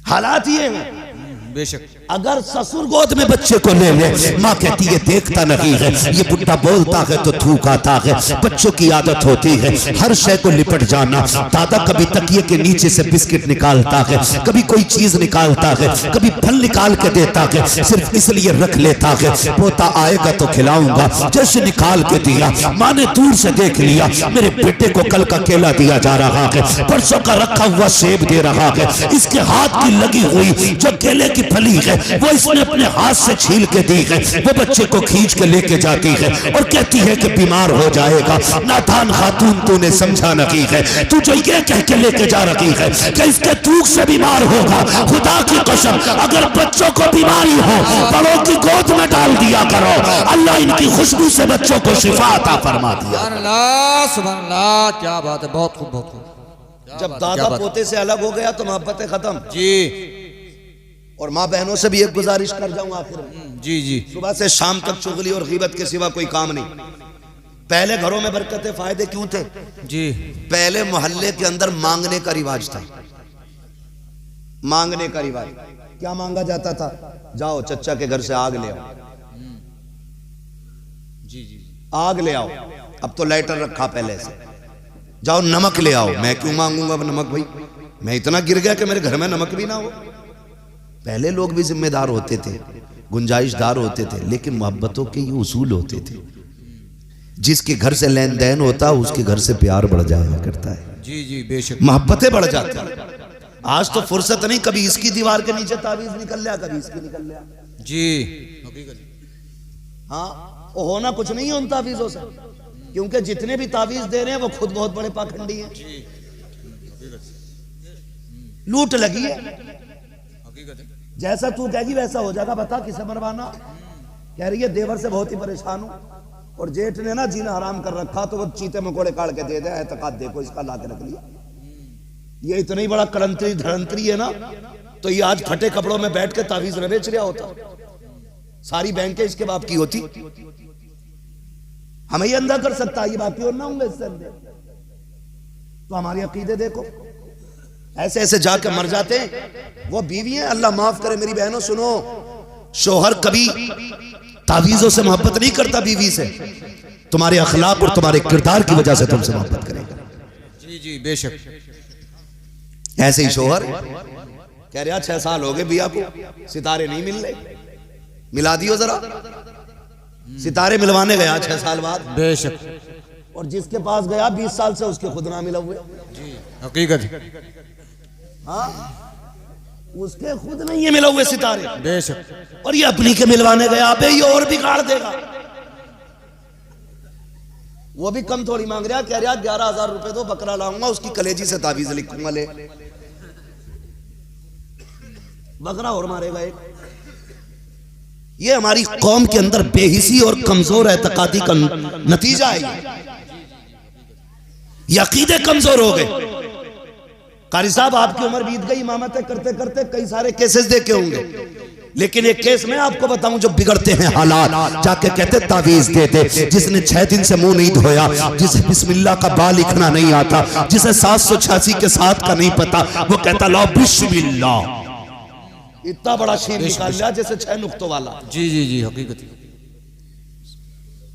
Speaker 1: हालात ये हैं।
Speaker 2: बेशक।
Speaker 1: अगर ससुर गोद में बच्चे को ले ले, माँ कहती है देखता नहीं है, ये बुढ़ा बोलता है तो थूक आता है। बच्चों की आदत होती है हर शय को लिपट जाना। दादा कभी तकिए के नीचे से बिस्किट निकालता है, कभी कोई चीज निकालता है, कभी फल निकाल के देता है, सिर्फ इसलिए रख लेता है पोता आएगा तो खिलाऊंगा। जैसे निकाल के दिया, माँ ने दूर से देख लिया मेरे बेटे को कल का केला दिया जा रहा है, परसों का रखा हुआ सेब दे रहा है, इसके हाथ की लगी हुई जो केले की फली है वो इसने अपने हाथ से छील के दी है। वो बच्चे को खींच के लेके जाती है और कहती है कि बीमार हो जाएगा। नादान खातून तूने समझा नहीं है, तू जो ये कह के लेके जा रही है कि इसके थूक से बीमार होगा, खुदा की कसम अगर बच्चों को बीमारी हो बड़ों की गोद में डाल दिया करो, अल्लाह इनकी खुशबू से बच्चों को शिफा अता फरमा दिया।
Speaker 2: सुभान अल्लाह, क्या बात है, बहुत खूब बहुत खूब।
Speaker 1: जब दादा पोते से अलग हो गया तो मोहब्बतें खत्म
Speaker 2: जी।
Speaker 1: और माँ बहनों से भी एक गुजारिश कर जाऊं आखिर में,
Speaker 2: जी जी,
Speaker 1: सुबह से शाम तक चुगली और गीबत के सिवा कोई काम नहीं। पहले घरों में बरकतें फायदे क्यों थे
Speaker 2: जी?
Speaker 1: पहले मोहल्ले के अंदर मांगने का रिवाज था। मांगने का रिवाज क्या मांगा जाता था? जाओ चचा के घर से आग ले आओ,
Speaker 2: जी जी,
Speaker 1: आग ले आओ। अब तो लाइटर रखा पहले से। जाओ नमक ले आओ। मैं क्यों मांगूंगा अब नमक भाई, मैं इतना गिर गया कि मेरे घर में नमक भी ना हो। पहले लोग भी जिम्मेदार होते थे, गुंजाइशदार होते थे, लेकिन मोहब्बतों के ये उसूल होते थे। जिसके घर से लेन देन होता उसके घर से प्यार बढ़ जाया करता है।
Speaker 2: जी जी, बेशक
Speaker 1: मोहब्बतें बढ़ जाती हैं। आज तो फुर्सत नहीं, कभी इसकी दीवार के नीचे तावीज निकल लिया, कभी इसकी निकल लिया
Speaker 2: जी।
Speaker 1: हाँ, वो होना कुछ नहीं है उन तावीजों से, क्योंकि जितने भी तावीज दे रहे हैं वो खुद बहुत बड़े पाखंडी हैं। लूट लगी है। जैसा तू कहेगी वैसा हो जाएगा। बता किसे मरवाना? कह रही है देवर से बहुत ही परेशान हूं, और जेठ ने ना जीना हराम कर रखा तो वो चीते मकोड़े काट के दे दे, एतकाद देखो इसका ला के रख लिया। ये इतना ही बड़ा कलंतरी धड़ंतरी है ना, तो ये आज फटे कपड़ों में बैठ के तावीज न बेच रहा होता, सारी बैंकें इसके बाप की होती। हमें ये अंधा कर सकता है, ये बाकी और ना होंगे इससे अंधे। तो हमारी अकीदे देखो, ऐसे ऐसे जाके मर जाते हैं। वो बीवी है, अल्लाह माफ करे मेरी बहनों सुनो, शोहर कभी तावीजों से मोहब्बत नहीं करता बीवी से, तुम्हारे अखलाक और तुम्हारे किरदार की वजह से तुमसे मोहब्बत करेगा।
Speaker 2: जी जी, बेशक।
Speaker 1: ऐसे ही शोहर कह रहा 6 साल हो गए बिया को, सितारे नहीं मिल रहे, मिला दियो जरा। सितारे मिलवाने गया 6 साल बाद,
Speaker 2: बेशक।
Speaker 1: और जिसके पास गया 20 साल से उसके खुद ना मिला हुए।
Speaker 2: हकीकत,
Speaker 1: हाँ, उसके खुद नहीं है मिला हुए सितारे,
Speaker 2: बेशक।
Speaker 1: और ये अपनी के मिलवाने गया, अबे ये और बिगाड़ देगा। वो भी कम थोड़ी मांग रहा, कह रहा 11,000 रुपए दो, बकरा लाऊंगा, उसकी कलेजी से तावीज लिखूंगा, ले बकरा और मारेगा एक। ये हमारी कौम के अंदर बेहिसी और कमजोर एतकादी का नतीजा है। ये अकीदे कमजोर हो गए। कारी साहब आपकी उम्र बीत गई, इमामतें करते करते कई सारे केसेस देखे होंगे, लेकिन एक केस में आपको बताऊं जो बिगड़ते हैं हालात, जाके कहते तावीज दे दे। जिसने 6 दिन से मुंह नहीं धोया, जिसे बिस्मिल्लाह का बा लिखना नहीं आता, जिसे 786 के 7 का नहीं पता, वो कहता लो बिस्मिल्लाह। इतना बड़ा शेर निकाल लिया जैसे 6 नुक्तों वाला।
Speaker 2: जी जी जी, हकीकत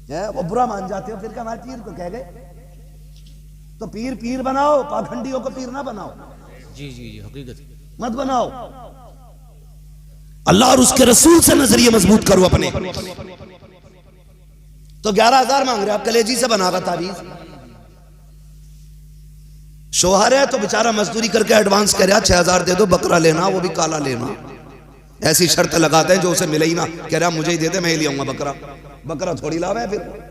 Speaker 1: है। वो बुरा मान जाते हो फिर क्या, हमारे पीर को कह गए तो पीर पीर बनाओ, पाखंडियों को पीर ना बनाओ।
Speaker 2: जी जी जी, हकीकत
Speaker 1: मत बनाओ। अल्लाह और उसके रसूल से नजरिए मजबूत करो अपने। तो 11,000 मांग रहे, आप कलेजी से बनागा तावीज। शोहर है तो बेचारा मजदूरी करके एडवांस कह रहा 6,000 दे दो, बकरा लेना, वो भी काला लेना। ऐसी शर्त लगाते हैं जो उसे मिले ही ना, कह रहा मुझे ही दे दे, मैं ही ले आऊंगा बकरा। बकरा थोड़ी लावे, फिर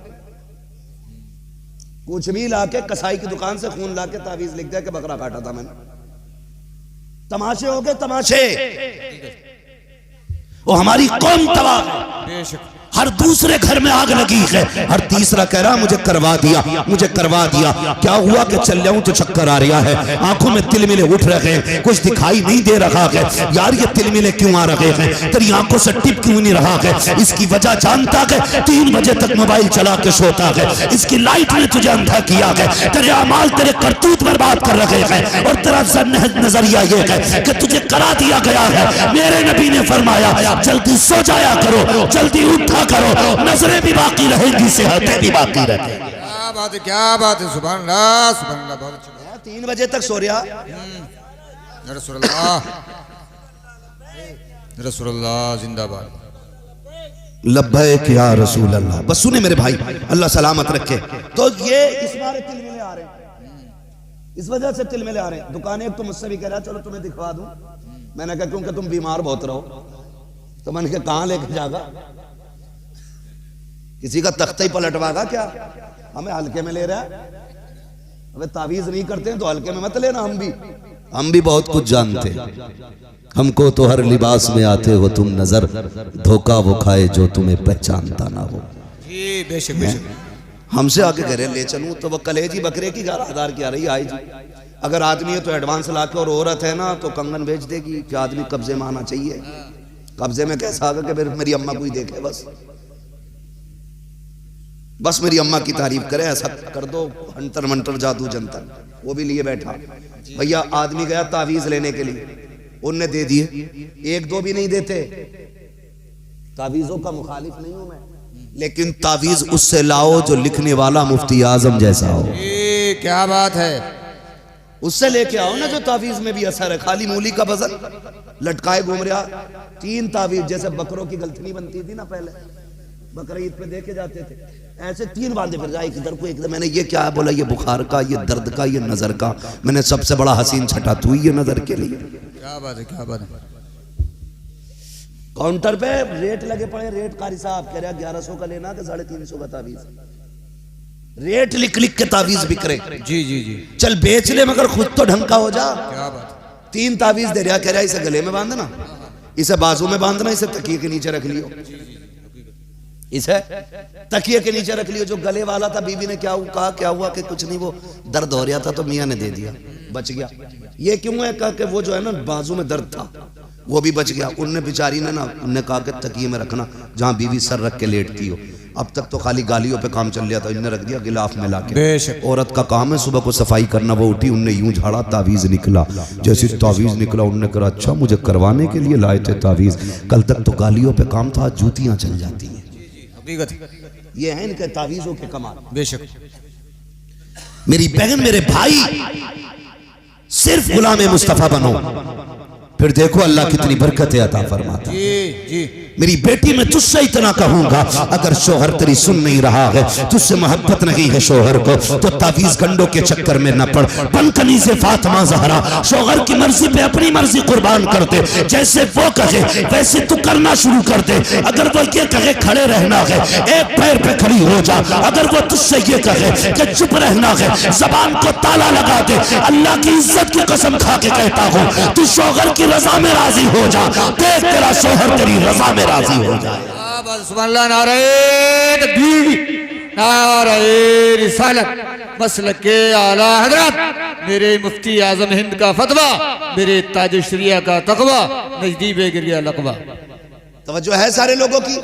Speaker 1: कुछ भी लाके कसाई की दुकान से खून लाके तावीज लिख दिया कि बकरा काटा था मैंने। तमाशे हो गए, तमाशे। वो हमारी कौम तबाह है।
Speaker 2: बेशक।
Speaker 1: हर दूसरे घर में आग लगी है, हर तीसरा कह रहा मुझे करवा दिया, मुझे करवा दिया। क्या हुआ कि चल जाऊं तो चक्कर आ रहा है, आंखों में तिलमिले उठ रहे हैं, कुछ दिखाई नहीं दे रहा है। यार ये तिलमिले क्यों आ रहे हैं, तेरी आंखों से टिप क्यों नहीं रहा है? इसकी वजह जानता है, 3 बजे तक मोबाइल चला के सोता है, इसकी लाइट ने तुझे अंधा किया है, तेरे अमाल तेरे करतूत बर्बाद कर रहे हैं। और तेरा नजरिया ये है कि तुझे करा दिया गया है। मेरे नबी ने फरमाया जल्दी सो जाया करो, जल्दी उठा करो, नजरें भी बाकी रहेंगी, सेहतें भी बाकी रहेंगी।
Speaker 2: क्या बात है, क्या बात है, सुभान अल्लाह, सुभान अल्लाह। बहुत अच्छा,
Speaker 1: 3 बजे तक सो रहा।
Speaker 2: रसूलुल्लाह, रसूलुल्लाह जिंदाबाद।
Speaker 1: लब्बैक या रसूल अल्लाह। बस सुने मेरे भाई, अल्लाह सलामत रखे। तो ये इस बार तिलमिले आ रहे हैं, इस वजह से तिलमिले आ रहे हैं। दुकान एक तो मुझसे भी कह रहा चलो तुम्हें दिखवा दूं, मैंने कहा क्योंकि तुम बीमार बहुत रहो। तो मैंने कहा कहां लेके जागा, किसी का तख्ता ही पलटवागा क्या, हमें हल्के में ले रहा है। अबे तावीज नहीं करते हैं तो हल्के में मत लेना। हम भी बहुत कुछ जानते हैं, हमको तो हर लिबास में आते हो तुम नजर, धोखा वो खाए जो तुम्हें पहचानता ना हो।
Speaker 2: जी बेशक बेशक।
Speaker 1: हमसे आके कह रहे ले चलूं तो वो कलेजी बकरे की 11,000 की आ रही आई जी। अगर आदमी है तो एडवांस ला के, और औरत है ना तो कंगन भेज देगी कि आदमी कब्जे में आना चाहिए। कब्जे में कैसा आगा कि मेरी अम्मा कोई देखे, बस मेरी अम्मा की तारीफ करे, ऐसा कर दो हंटर मंटर जादू जंतर। वो भी लिए बैठा भैया। आदमी गया तावीज लेने के लिए, उनने दे दिए, 1-2 भी नहीं देते। तावीजों का मुखालिफ नहीं हूं मैं, लेकिन तावीज उससे लाओ जो लिखने वाला मुफ्ती आजम जैसा हो।
Speaker 2: क्या बात है,
Speaker 1: उससे लेके आओ ना जो तावीज में भी असर है। खाली मूली का वजन लटकाए घूम रहा। 3 तावीज, जैसे बकरों की गलती बनती थी ना पहले, बकरे ईद पे देखे जाते थे, ऐसे 3 बांधे फिर जाए, इधर को एकदम। मैंने ये क्या बोला, ये बुखार का, ये दर्द का, ये नजर का। मैंने सबसे बड़ा हसीन छटा तू ही, ये नजर के लिए।
Speaker 2: क्या बात है, क्या बात है।
Speaker 1: काउंटर पे रेट लगे पड़े, रेट कारी साहब कह रहा 1100 का लेना कि 350 का तावीज। रेट लिख लिख के तावीज बिक रहे।
Speaker 2: जी जी जी।
Speaker 1: चल बेच ले मगर खुद तो ढंग का हो जा।
Speaker 2: क्या बात,
Speaker 1: 3 तावीज दे रहा, कह रहा इसे गले में बांधना, इसे बाजू में बांधना, इसे तकिए के नीचे रख लियो, इसे तकिए के नीचे रख लियो। जो गले वाला था बीवी ने क्या कहा, क्या हुआ कि कुछ नहीं, वो दर्द हो रहा था तो मियां ने दे दिया, बच गया। ये क्यों है, कहा कि वो जो है ना बाजू में दर्द था वो भी बच गया। उनने बेचारी ने ना, उनने कहा कि तकिए में रखना जहां बीवी सर रख के लेटती हो। अब तक तो खाली गालियों पे काम चल रहा था, इनने रख दिया गिलाफ में लाके। औरत का काम है सुबह को सफाई करना। वो उठी, उनने यूं झाड़ा, तावीज निकला। जैसे तावीज निकला उनने कहा अच्छा मुझे करवाने के लिए लाए थे तावीज, कल तक तो गालियों पे काम था, जूतियां चल जाती हैं। ये है इनके तावीजों के कमाल।
Speaker 2: बेशक।
Speaker 1: मेरी बहन, मेरे भाई, सिर्फ गुलाम मुस्तफा बनो, फिर देखो अल्लाह कितनी बरकतें अता फरमाता।
Speaker 2: जी जी।
Speaker 1: मेरी बेटी मैं तुझसे इतना कहूंगा, अगर शोहर तेरी सुन नहीं रहा है, तुझसे मोहब्बत नहीं है शोहर को, तो तावीज गंडों के चक्कर में न पड़। बनकनी से फातिमा ज़हरा शोहर की मर्जी पे अपनी मर्जी कुर्बान कर दे। जैसे वो कहे वैसे तू करना शुरू कर दे। अगर वो ये कहे खड़े रहना है, एक पैर पे खड़ी हो जा। अगर वो तुझसे ये कहे कि चुप रहना है, जबान को ताला लगा दे। अल्लाह की इज्जत की कसम खा के कहता हूँ, तू शोहर की रजा में राजी हो जा, देख तेरा शोहर तेरी रजा में राजी हो जाए।
Speaker 2: सुभान अल्लाह। नारे तकबीर, नारे रिसालत, मसलक के आला हजरत मेरे मुफ्ती आजम हिंद का फतवा, मेरे ताज शरिया का तकवा, नजदीब गिरिया लकवा।
Speaker 1: तवज्जो है सारे लोगों की।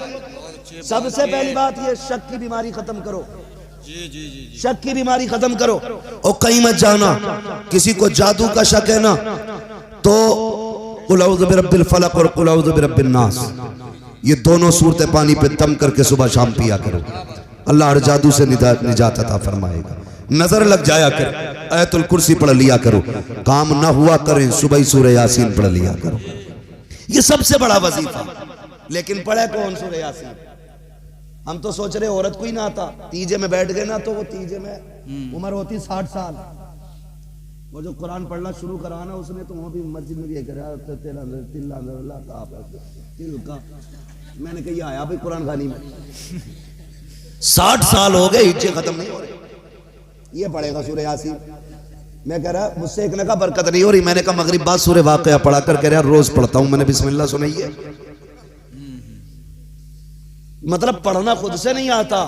Speaker 1: सबसे पहली बात ये, शक की बीमारी खत्म करो।
Speaker 2: जी जी जी।
Speaker 1: शक की बीमारी खत्म करो। और कहीं मत जाना, किसी को जादू का शक है ना तो कुल औज़ु बिरब्बिल फलक और कुल औज़ु बिरब्बिन नास, ये दोनों सूरतें पानी पे दम करके सुबह शाम पिया करो। अल्लाह हर जादू से निजात अता फरमाएगा। नजर लग जाया कर, आयतुल कुर्सी पढ़ लिया करो। काम ना हुआ करें, सुबह सूरह यासीन पढ़ लिया करो। ये सबसे बड़ा वजीफा। लेकिन पढ़े कौन सूरह यासीन? हम तो सोच रहे औरत को ही ना आता। तीजे में बैठ गए ना तो वो तीजे में उम्र होती 60 साल। वो जो कुरान पढ़ना शुरू करा ना उसने, तो वो भी मस्जिद में भी करा मैंने कहा आया भाई कुरान खानी में 60 साल हो गए, हिज्जे खत्म नहीं हो रहे। ये पढ़ेगा सूरह यासीन। मैं कह रहा मुझसे एक ने कहा बरकत नहीं हो रही। मैंने कहा मगरिब बाद सूरह वाक़िया पढ़ा कर कह रहा रोज पढ़ता हूं। मैंने बिस्मिल्लाह सुनाई है। मतलब पढ़ना खुद से नहीं आता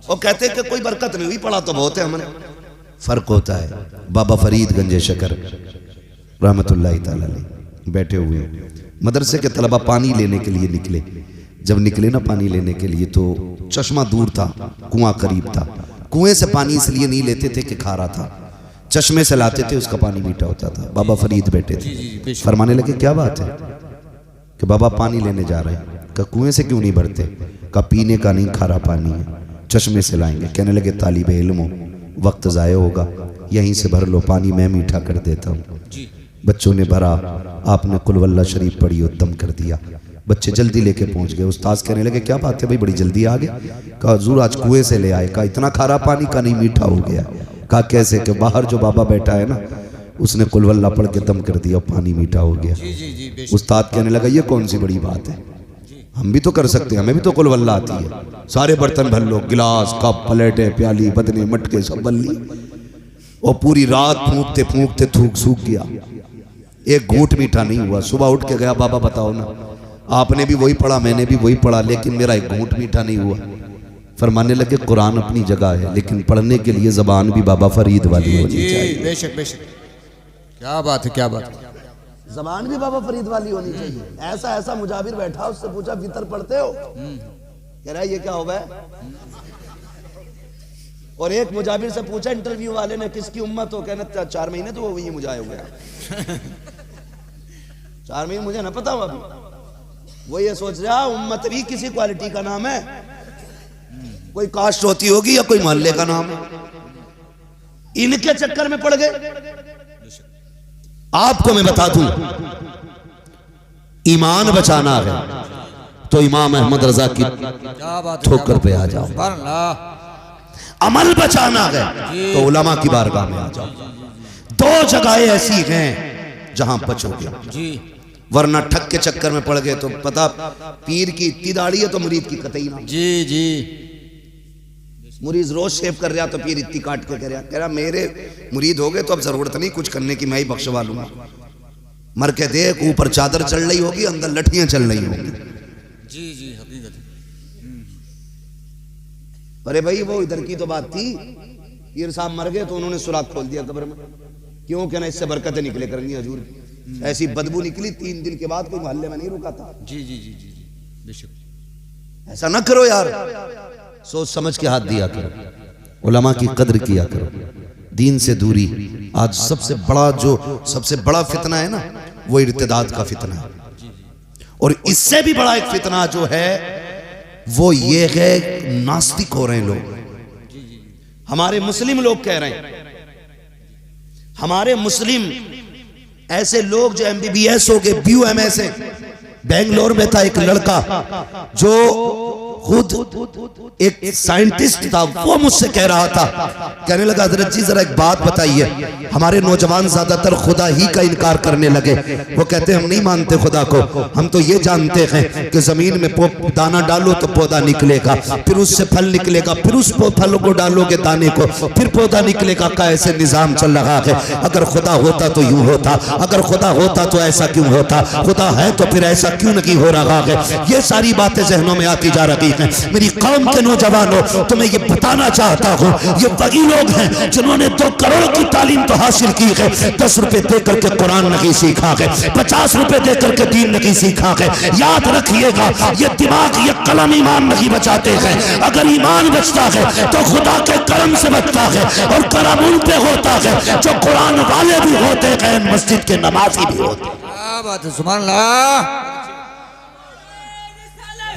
Speaker 1: और कहते कि कोई बरकत नहीं हुई, पढ़ा तो बहुत है हमने। फर्क होता है। बाबा फरीद गंजे शकर रहमतुल्लाह तआला अलैह बैठे हुए मदरसे के तलबा पानी लेने के लिए निकले। जब निकले ना पानी लेने के लिए तो चश्मा दूर था, कुआं करीब था। कुएं से पानी इसलिए नहीं लेते थे कि खारा था, चश्मे से लाते थे, उसका पानी मीठा होता था। बाबा फरीद बैठे थे, फरमाने लगे क्या बात है कि बाबा पानी लेने जा रहे हैं। का कुएं से क्यों नहीं भरते? का पीने का नहीं, खारा पानी है, चश्मे से लाएंगे। कहने लगे तालिबे इल्म, वक्त ज़ाया होगा, यहीं से भर लो पानी, मैं मीठा कर देता हूँ। बच्चों ने भरा, आपने कुल वल्लाह शरीफ पढ़ी और दम कर दिया। बच्चे जल्दी लेके पहुंच गए। उस्ताद कहने लगे क्या बात है भाई, बड़ी जल्दी आ गए? कहा हुजूर आज कुएं से ले आए। कहा इतना खारा पानी? का नहीं, मीठा हो गया। कहा कैसे? कि बाहर जो बाबा बैठा है ना, उसने कुल वल्लाह पढ़ के दम कर दिया, पानी मीठा हो गया। उस्ताद कहने लगा ये कौन सी बड़ी बात है, हम भी तो कर सकते हैं, हमें भी तो कुल वल्लाह आती है। सारे बर्तन भर लो, गिलास, कप, प्लेटें, प्याली, बदने, मटके सब भर ली और पूरी रात फूंकते फूंकते थूक सूख गया, एक घूंट मीठा नहीं हुआ। सुबह उठ के गया, बाबा बताओ ना, आपने भी वही पढ़ा, मैंने भी वही पढ़ा, लेकिन मेरा एक घूंट मीठा नहीं हुआ। फरमाने लगे कुरान अपनी जगह है, लेकिन पढ़ने के लिए जबान भी बाबा फरीद वाली होनी चाहिए।
Speaker 2: बेशक बेशक, क्या बात है, क्या बात है।
Speaker 1: जबान भी बाबा फरीद वाली होनी चाहिए। ऐसा ऐसा मुजाबिर बैठा, उससे पूछा वितर पढ़ते हो? कह रहा है ये क्या होगा है? और एक मुजाबिर से पूछा इंटरव्यू वाले ने किसकी उम्मत हो, कहना 4 महीने तो वो वही मुझे आए हुए 4 महीने मुझे ना पता हुआ अभी। वो ये सोच रहा उम्मत भी किसी क्वालिटी का नाम है, कोई कास्ट होती होगी या कोई मोहल्ले का नाम है। इनके चक्कर में पड़ गए। आपको मैं बता दूं, ईमान बचाना है तो इमाम अहमद रजा की ठोकर पे आ जाओ। अमल बचाना है तो उलमा की बारगाह में आ जाओ। 2 जगहें ऐसी हैं जहां बचोगे, वरना ठग के चक्कर में पड़ गए तो पता पीर की इतनी दाढ़ी है तो मुरीद की कतई ना।
Speaker 2: जी जी,
Speaker 1: मुरीद रोज शेव कर रहा तो पीर इतनी काट के कह रहा मेरे मुरीद हो गए तो अब जरूरत नहीं कुछ करने की, मैं ही बख्शवा लूंगा। मर के देख, ऊपर चादर चल रही होगी, अंदर लठियां चल रही होगी।
Speaker 2: जी जी, हकीकत।
Speaker 1: अरे भाई वो इधर की तो बात थी, पीर साहब मर गए तो उन्होंने सुराख खोल दिया कब्र में। क्यों? कहना इससे बरकतें निकले करेंगी हजूर की। ऐसी बदबू निकली 3 दिन के बाद, कोई मोहल्ले में नहीं रुका था।
Speaker 2: जी जी जी जी जी, बेशक।
Speaker 1: ऐसा ना करो यार, सोच समझ के हाथ दिया करो, उलमा की कद्र किया करो। दीन से दूरी आज सबसे बड़ा फितना है ना, वो इर्तिदाद का फितना है। और इससे भी बड़ा एक फितना जो है वो ये है, नास्तिक हो रहे हैं लोग। हमारे मुस्लिम लोग कह रहे हैं, हमारे मुस्लिम ऐसे लोग जो MBBS हो गए, BUMS है। बेंगलोर में था एक लड़का जो खुद एक साइंटिस्ट था, वो मुझसे कह रहा था, कहने लगा हजरत जी जरा एक बात बताइए, हमारे नौजवान ज्यादातर खुदा ही का इनकार करने लगे। वो कहते हैं हम नहीं मानते खुदा को, हम तो ये जानते हैं कि जमीन में दाना डालो तो पौधा निकलेगा, फिर उससे फल निकलेगा, फिर उस फल को डालोगे दाने को, फिर पौधा निकलेगा का ऐसे निजाम चल रहा है। अगर खुदा होता तो यूं होता, अगर खुदा होता तो ऐसा क्यों होता, खुदा है तो फिर ऐसा क्यों नहीं हो रहा है। ये सारी बातें जहनों में आती जा रही हैं। मेरी कौम के नौजवानों, तुम्हें ये बताना चाहता हूँ, ये वही लोग हैं जिन्होंने 2 करोड़ की तालीम तो हासिल की है, 10 रुपए दे करके कुरान नहीं सीखा है, 50 रुपए दे करके दीन नहीं सीखा है। याद रखिएगा, ये दिमाग, ये कलम ईमान नहीं बचाते हैं। अगर ईमान बचता है तो खुदा के करम से बचता है, और करम उन पे होता है जो कुरान वाले भी होते हैं, मस्जिद के नमाजी भी होते हैं।
Speaker 2: क्या बात है, सुभान अल्लाह,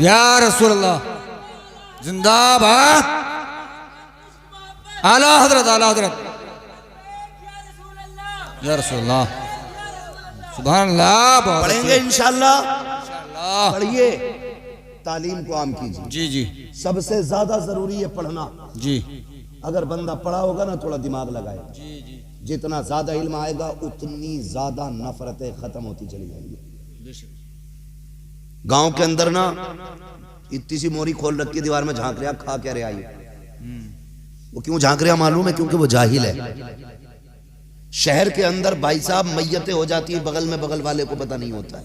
Speaker 2: या रसूल अल्लाह, जिंदाबाद, आला हजरत, आला हजरत, या रसूल अल्लाह, सुभान अल्लाह।
Speaker 1: पढ़ेंगे इंशाअल्लाह, पढ़िए, तालीम को आम कीजिए।
Speaker 2: जी जी,
Speaker 1: सबसे ज्यादा जरूरी है पढ़ना।
Speaker 2: जी,
Speaker 1: अगर बंदा पढ़ा होगा ना, थोड़ा दिमाग लगाए, जितना ज्यादा इल्म आएगा उतनी ज्यादा नफरतें खत्म होती चली जाएंगी। गांव के अंदर ना इतनी सी मोरी खोल रखी दीवार में, झांक रहा, खा क्या रहा है। वो क्यों झांक रहा मालूम है? क्योंकि वो जाहिल है। शहर के अंदर भाई साहब मैयतें हो जाती है, बगल में बगल वाले को पता नहीं होता है।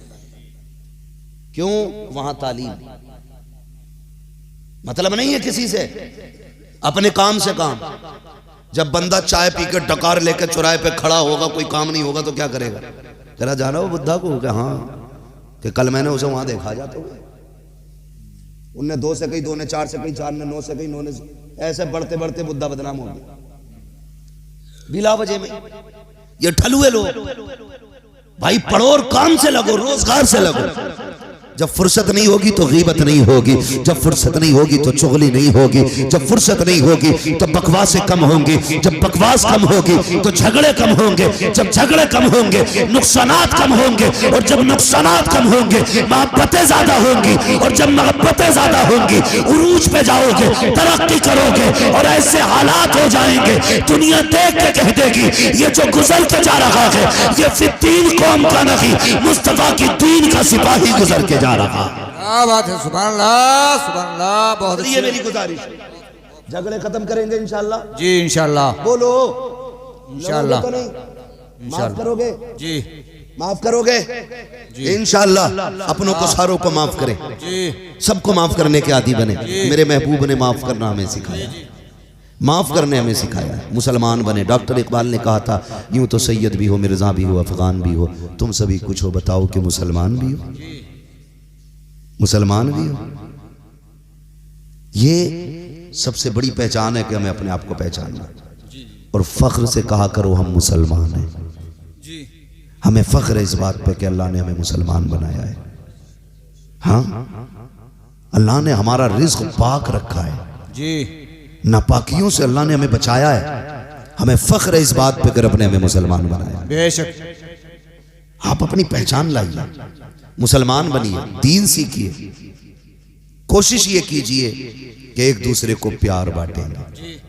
Speaker 1: क्यों? वहां तालीम। मतलब नहीं है किसी से, अपने काम से काम। जब बंदा चाय पी के डकार लेकर चौराहे पे खड़ा होगा, कोई काम नहीं होगा तो क्या करेगा? कह रहा जाना वो बुद्धा को कि हाँ, कि कल मैंने उसे वहां देखा जाता हुआ, उनने 2 से कही, 2 ने 4 से कही, 4 ने 9 से कही, 9 ने, ऐसे बढ़ते बढ़ते बुद्धा बदनाम हो गया बिला वजह में। ये ठलुए लोग, भाई पढ़ो और काम से लगो, रोजगार से लगो। जब फुर्सत नहीं होगी तो गीबत नहीं होगी, जब फुर्सत नहीं होगी तो चुगली नहीं होगी, जब फुर्सत नहीं होगी तो बकवासें कम होंगी, जब बकवास कम होगी तो झगड़े कम होंगे, जब झगड़े कम होंगे नुकसानात कम होंगे, और जब नुकसानात कम होंगे मोहब्बतें ज्यादा होंगी, और जब मोहब्बतें ज्यादा होंगी उरूज पे जाओगे, तरक्की करोगे, और ऐसे हालात हो जाएंगे दुनिया देख के कह देगी ये जो गुजर के जा रहा है ये फित्तीन कौम का नहीं, मुस्तफा की दीन का सिपाही गुजर के जा रहा।
Speaker 2: क्या बात है, सुभान अल्लाह, सुभान अल्लाह। बहुत
Speaker 1: ये मेरी गुजारिश है, झगड़े खत्म करेंगे इंशाल्लाह
Speaker 2: जी, इंशाल्लाह।
Speaker 1: बोलो
Speaker 2: इंशाल्लाह,
Speaker 1: तो नहीं, माफ करोगे
Speaker 2: जी,
Speaker 1: माफ करोगे इंशाल्लाह। अपनों को सारों को माफ करें
Speaker 2: जी,
Speaker 1: सबको माफ करने के आदी बने। मेरे महबूब ने माफ करना हमें सिखाया, माफ करने हमें सिखाया है। मुसलमान बने। डॉक्टर इकबाल ने कहा था यूं तो सैयद भी हो, मिर्जा भी हो, अफगान भी हो, तुम सभी कुछ हो, बताओ कि मुसलमान भी हो, मुसलमान भी हो। ये सबसे बड़ी पहचान है कि हमें अपने आप को पहचानना, और फख्र से कहा करो हम मुसलमान हैं। हमें फख्र है इस बात पे कि अल्लाह ने हमें मुसलमान बनाया है। हाँ, अल्लाह ने हमारा रिज़्क़ पाक रखा है
Speaker 2: जी,
Speaker 1: नापाकियों से अल्लाह ने हमें बचाया है। हमें फख्र है इस बात पे कि रब ने हमें मुसलमान बनाया।
Speaker 2: बेशक
Speaker 1: आप अपनी पहचान लाइए, मुसलमान बनिए, दीन सीखिए, कोशिश ये कीजिए कि एक दूसरे को प्यार बांटेंगे।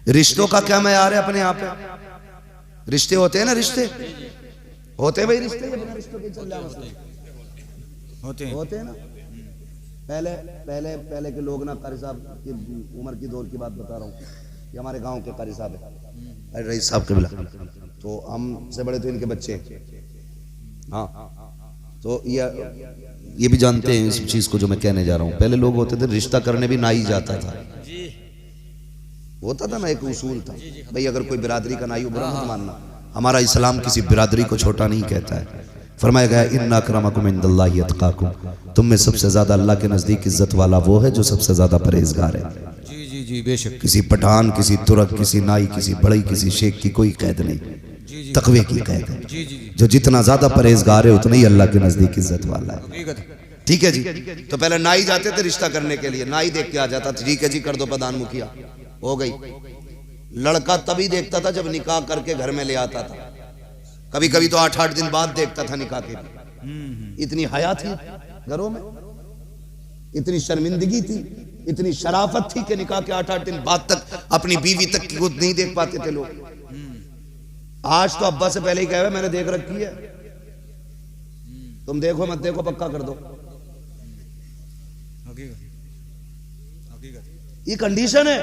Speaker 1: रिश्तों का क्या मैयार है अपने आप है? रिश्ते होते हैं ना, रिश्ते होते हैं भाई, रिश्ते बिना रिश्तों के चल जाते होते हैं ना। पहले पहले पहले के लोग ना, कारी साहब की उम्र की दौर की बात बता रहा हूँ, ये हमारे गांव के कारी साहब है, रईस साहब के बिला, तो हमसे बड़े तो इनके बच्चे। हाँ, तो ये भी जानते हैं इस चीज को जो मैं कहने जा रहा हूँ। पहले लोग होते थे रिश्ता करने भी ना ही जाता था, होता था ना, एक उसूल था भाई, अगर कोई बिरादरी का नाई बुरा मत मानना। हमारा इस्लाम किसी बिरादरी को छोटा नहीं कहता है। फरमाया गया इन्ना अक्रमकुम इंदल्लाहि अतकाकुम, तुम में सबसे ज्यादा अल्लाह के नजदीक इज्जत वाला वो है जो सबसे ज्यादा परहेजगार है।
Speaker 2: जी जी जी, बेशक।
Speaker 1: किसी पठान, किसी तुरक, किसी नाई, किसी बड़ई, किसी शेख की कोई कैद नहीं, तकवे की कैद है। जो जितना ज्यादा परहेजगार है उतना ही अल्लाह के नजदीक इज्जत वाला है। ठीक है जी। तो पहले नाई जाते थे रिश्ता करने के लिए, नाई देख के आ जाता था, ठीक है जी कर दो प्रधान मुखिया, हो गई। लड़का तभी देखता था जब निकाह करके घर में ले आता था, कभी कभी तो 8-8 दिन बाद देखता था निकाह के भी। इतनी हया थी घरों में, इतनी शर्मिंदगी थी, इतनी शराफत थी कि निकाह के 8-8 दिन बाद तक अपनी बीवी तक की खुद नहीं देख पाते थे लोग। आज तो अब्बा से पहले ही कहे मैंने देख रखी है, तुम देखो मत देखो पक्का कर दो। ये कंडीशन है।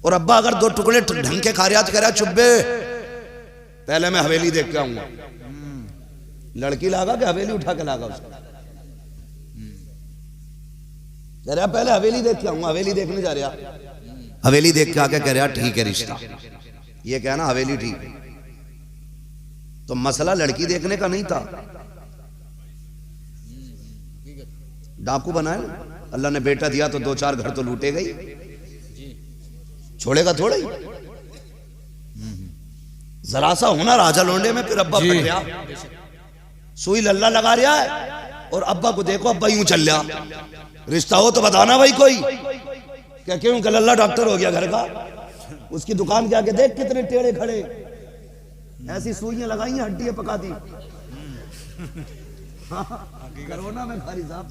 Speaker 1: और अब्बा अगर 2 टुकड़े ढंग के खारियात कह रहा चुब्बे, पहले मैं हवेली देख के आऊंगा। लड़की लागा कि हवेली उठा के लागा उसको? कह रहा पहले हवेली देख के आऊंगा, हवेली देखने जा रहा, हवेली देख के आके कह रहा ठीक है रिश्ता, ये कहना हवेली ठीक है। तो मसला लड़की देखने का नहीं था, डाकू बनाए, अल्लाह ने बेटा दिया तो 2-4 घर तो लूटे गई, छोड़ेगा थोड़ा ही। जरा सा होना राजा लोंडे में, फिर अब्बा फट गया, सुई लल्ला लगा रहा है, और अब्बा को देखो अब्बा यूं चल रहा। रिश्ता हो तो बताना भाई कोई, क्या क्यों कि लल्ला डॉक्टर हो गया घर का, उसकी दुकान के आगे देख कितने टेढ़े खड़े, ऐसी सुइयां लगाई हैं हड्डियां पका दी। कोरोना में खारी साहब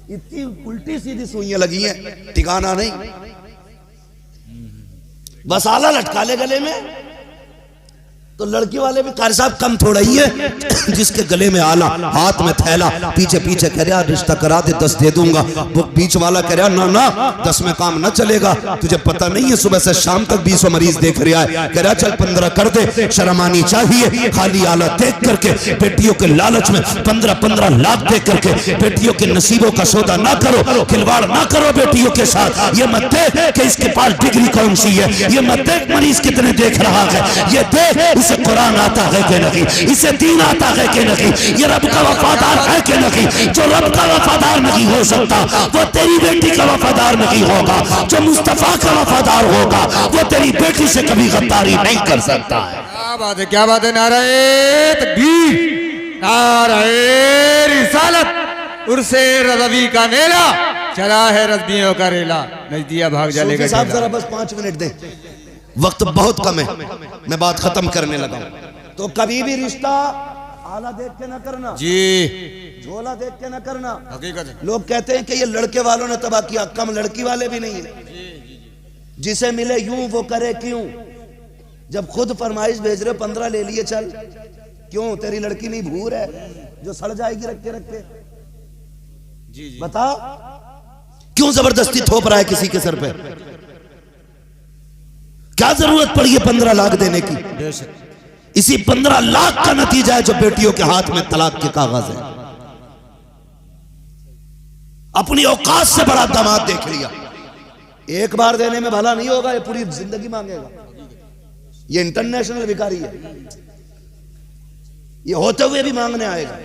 Speaker 1: इतनी उल्टी सीधी सुइयां लगी हैं, ठिकाना नहीं। बस आला लटका ले गले में तो लड़की वाले भी कारी साहब कम थोड़ा ही है जिसके गले में आला, हाथ में थैला, पीछे पीछे कह रहा रिश्ता करा दे 10 दे दूंगा। वो बीच वाला कह रहा ना ना 10 में काम ना चलेगा, तुझे पता नहीं है सुबह से शाम तक 20 मरीज देख रहा है। कह रहा चल 15 कर दे, शर्म आनी चाहिए। खाली आला देख करके बेटियों के लालच में 15-15 लाख दे करके बेटियों के नसीबों का सौदा ना करो, खिलवाड़ ना करो बेटियों के साथ। ये मत देख कि इसके पास डिग्री कौन सी है, ये मत देख मरीज कितने देख रहा है, ये देख इसे कुरान आता है कि नहीं, इसे दीन आता है कि नहीं, ये रब का वफादार है कि नहीं। जो रब का वफादार नहीं हो सकता वो तेरी बेटी का वफादार नहीं होगा, जो मुस्तफा का वफादार होगा वो तेरी बेटी से कभी गद्दारी नहीं कर सकता है।
Speaker 2: क्या बात है, क्या बात है। नाराए तकबीर, नाराए रिसालत, उर्से रज़वी का नेला, चला है रज़बियों का रेला, नजदिया भाग जालेगा।
Speaker 1: साहब जरा बस 5 मिनट दें, वक्त बहुत कम है, मैं बात खत्म करने लगा हूं। तो कभी भी रिश्ता आला देख के ना करना
Speaker 2: जी,
Speaker 1: झोला देख के ना करना।
Speaker 2: हकीकत है।
Speaker 1: लोग कहते हैं कि ये लड़के वालों ने तबाह किया, कम लड़की वाले भी नहीं है। जिसे मिले यूं वो करे क्यों, जब खुद फरमाइश भेज रहे हो 15 ले लिए चल, क्यों तेरी लड़की नहीं भूर है जो सड़ जाएगी रख के रख के?
Speaker 2: जी
Speaker 1: बता क्यों जबरदस्ती थोप रहा है किसी के सर पे? क्या जरूरत पड़ी है 15 लाख देने की? इसी 15 लाख का नतीजा है जो बेटियों के हाथ में तलाक के कागज है। अपनी औकात से बड़ा दामाद देख लिया, एक बार देने में भला नहीं होगा, ये पूरी जिंदगी मांगेगा। ये इंटरनेशनल भिखारी है, ये होते हुए भी मांगने आएगा।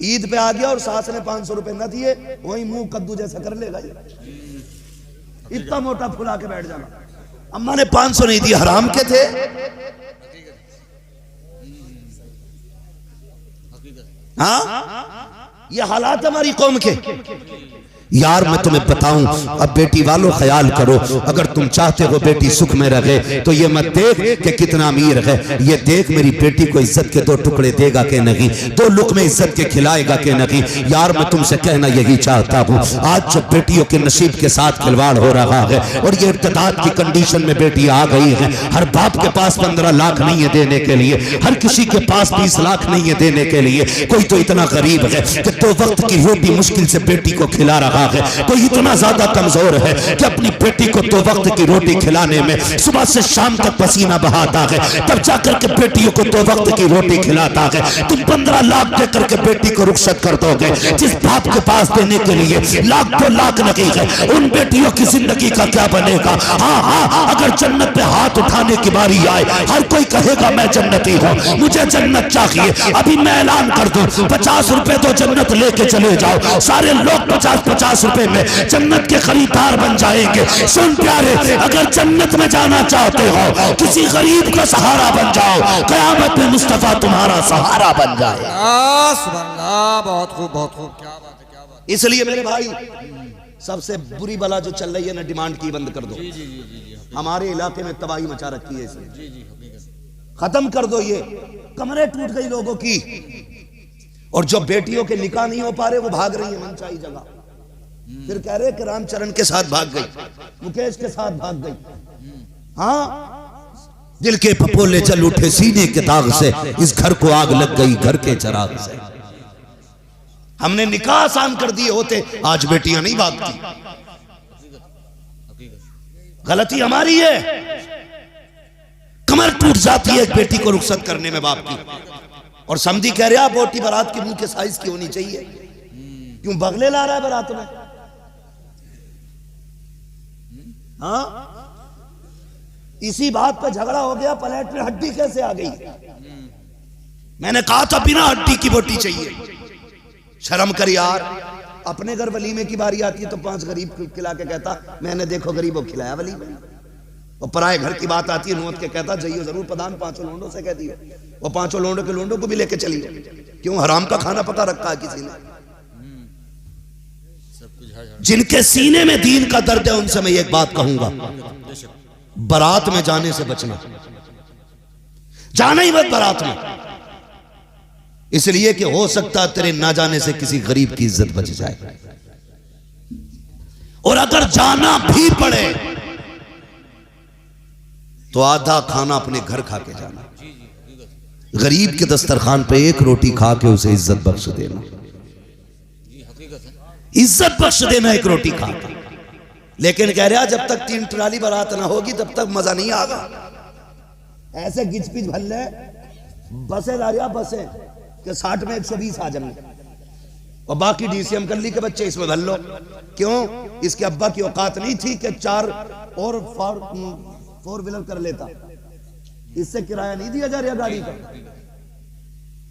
Speaker 1: ईद पे आ गया और सास ने 500 रुपए न दिए, वही मुंह कद्दू जैसा कर लेगा। ये इतना मोटा फुला के बैठ जाना, अम्मा ने 500 नहीं दिए, हराम के थे। हाँ, ये हालात हमारी कौम के। यार मैं तुम्हें बताऊं, अब बेटी वालों ख्याल करो, अगर तुम चाहते हो बेटी सुख में रहे तो ये मत देख कि कितना अमीर है, ये देख मेरी बेटी को इज्जत के 2 टुकड़े देगा कि नहीं, 2 लुक़मे इज्जत के खिलाएगा कि नहीं। यार मैं तुमसे कहना यही चाहता हूँ, आज जब बेटियों के नसीब के साथ खिलवाड़ हो रहा है और ये इर्तिदाद की कंडीशन में बेटी आ गई है, हर बाप के पास 15 लाख नहीं है देने के लिए, हर किसी के पास 20 लाख नहीं है देने के लिए। कोई तो इतना गरीब है कि 2 वक्त की रोटी मुश्किल से बेटी को खिला रहा है, कोई इतना ज्यादा कमजोर है कि अपनी बेटी को 2 वक्त की रोटी खिलाने में सुबह से शाम तक पसीना बहाता है, तब जाकर के बेटियों को 2 वक्त की रोटी खिलाता है। तुम 15 लाख देकर के बेटी को रुखसत कर दोगे, जिस बाप के पास देने के लिए लाख 2 लाख नहीं है, उन बेटियों की जिंदगी का क्या बनेगा? हाँ हाँ, अगर जन्नत पे हाथ उठाने की बारी आए, हर कोई कहेगा मैं जन्नती हूँ, मुझे जन्नत चाहिए। अभी मैं ऐलान कर दूं, 50 रुपए तो जन्नत लेके चले जाओ, सारे लोग 50-50 रुपए में जन्नत के खरीदार बन जाएंगे। सुन प्यारे, अगर जन्नत में जाना चाहते हो, किसी गरीब का सहारा बन जाओ, कयामत में मुस्तफा तुम्हारा सहारा बन जाए।
Speaker 2: सुभान अल्लाह, बहुत खूब, बहुत खूब, क्या बात है, क्या बात।
Speaker 1: इसलिए मेरे भाई, सबसे बुरी बला जो चल रही है ना, डिमांड की बंद कर दो। हमारे इलाके में तबाही मचा रखी है, इसे खत्म कर दो। ये कमरे टूट गई लोगों की, और जो बेटियों के निकाह नहीं हो पा रहे वो भाग रही है मनचाही जगह। फिर कह रहे कि रामचरण के साथ भाग गई, मुकेश के साथ भाग गई। हाँ, दिल के पपोले जल उठे सीने के दाग से, इस घर को आग लग गई घर के चराग से। हमने निकाह आसान कर दिए होते, आज बेटियां नहीं भागती। गलती हमारी है, कमर टूट जाती है एक बेटी को रुखसत करने में बाप की। और समझी कह रहा बोटी बारात के मुंह के साइज की होनी चाहिए, क्यों बगले ला रहा है बारात में? हाँ, इसी बात पे झगड़ा हो गया, प्लेट में हड्डी कैसे आ गई? मैंने कहा था बिना हड्डी की बोटी चाहिए। शर्म कर यार, अपने घर वलीमे की बारी आती है तो 5 गरीब खिला के कहता मैंने देखो गरीबों खिलाया वलीमे, और पराए घर की बात आती है नौत के कहता जाइयो जरूर प्रधान 5 लोंडों से कह दियो, वो 5 लोंडों के लोंडों को भी लेके चली। क्यों? हराम का खाना पका रखा है किसी ने। जिनके सीने में दीन का दर्द है उनसे मैं एक बात कहूंगा, बारात में जाने से बचना, जाना ही मत बारात में, इसलिए कि हो सकता तेरे ना जाने से किसी गरीब की इज्जत बच जाए। और अगर जाना भी पड़े तो आधा खाना अपने घर खा के जाना। गरीब के दस्तरखान पे एक रोटी खा के उसे इज्जत बख्श देना, इज्जत बख्श देना एक रोटी खा के। लेकिन कह रहा जब तक 3 ट्राली बारात ना होगी तब तक मजा नहीं आगा। ऐसे गिच पिच भल्ले बसें ला रहा, बसें के 60 में 120 आ जाएंगे और बाकी डीसीएम कल्ली के बच्चे इसमें भल लो। क्यों? इसके अब्बा की औकात नहीं थी कि 4 और 4 व्हीलर कर लेता, इससे किराया नहीं दिया जा रहा गाड़ी का।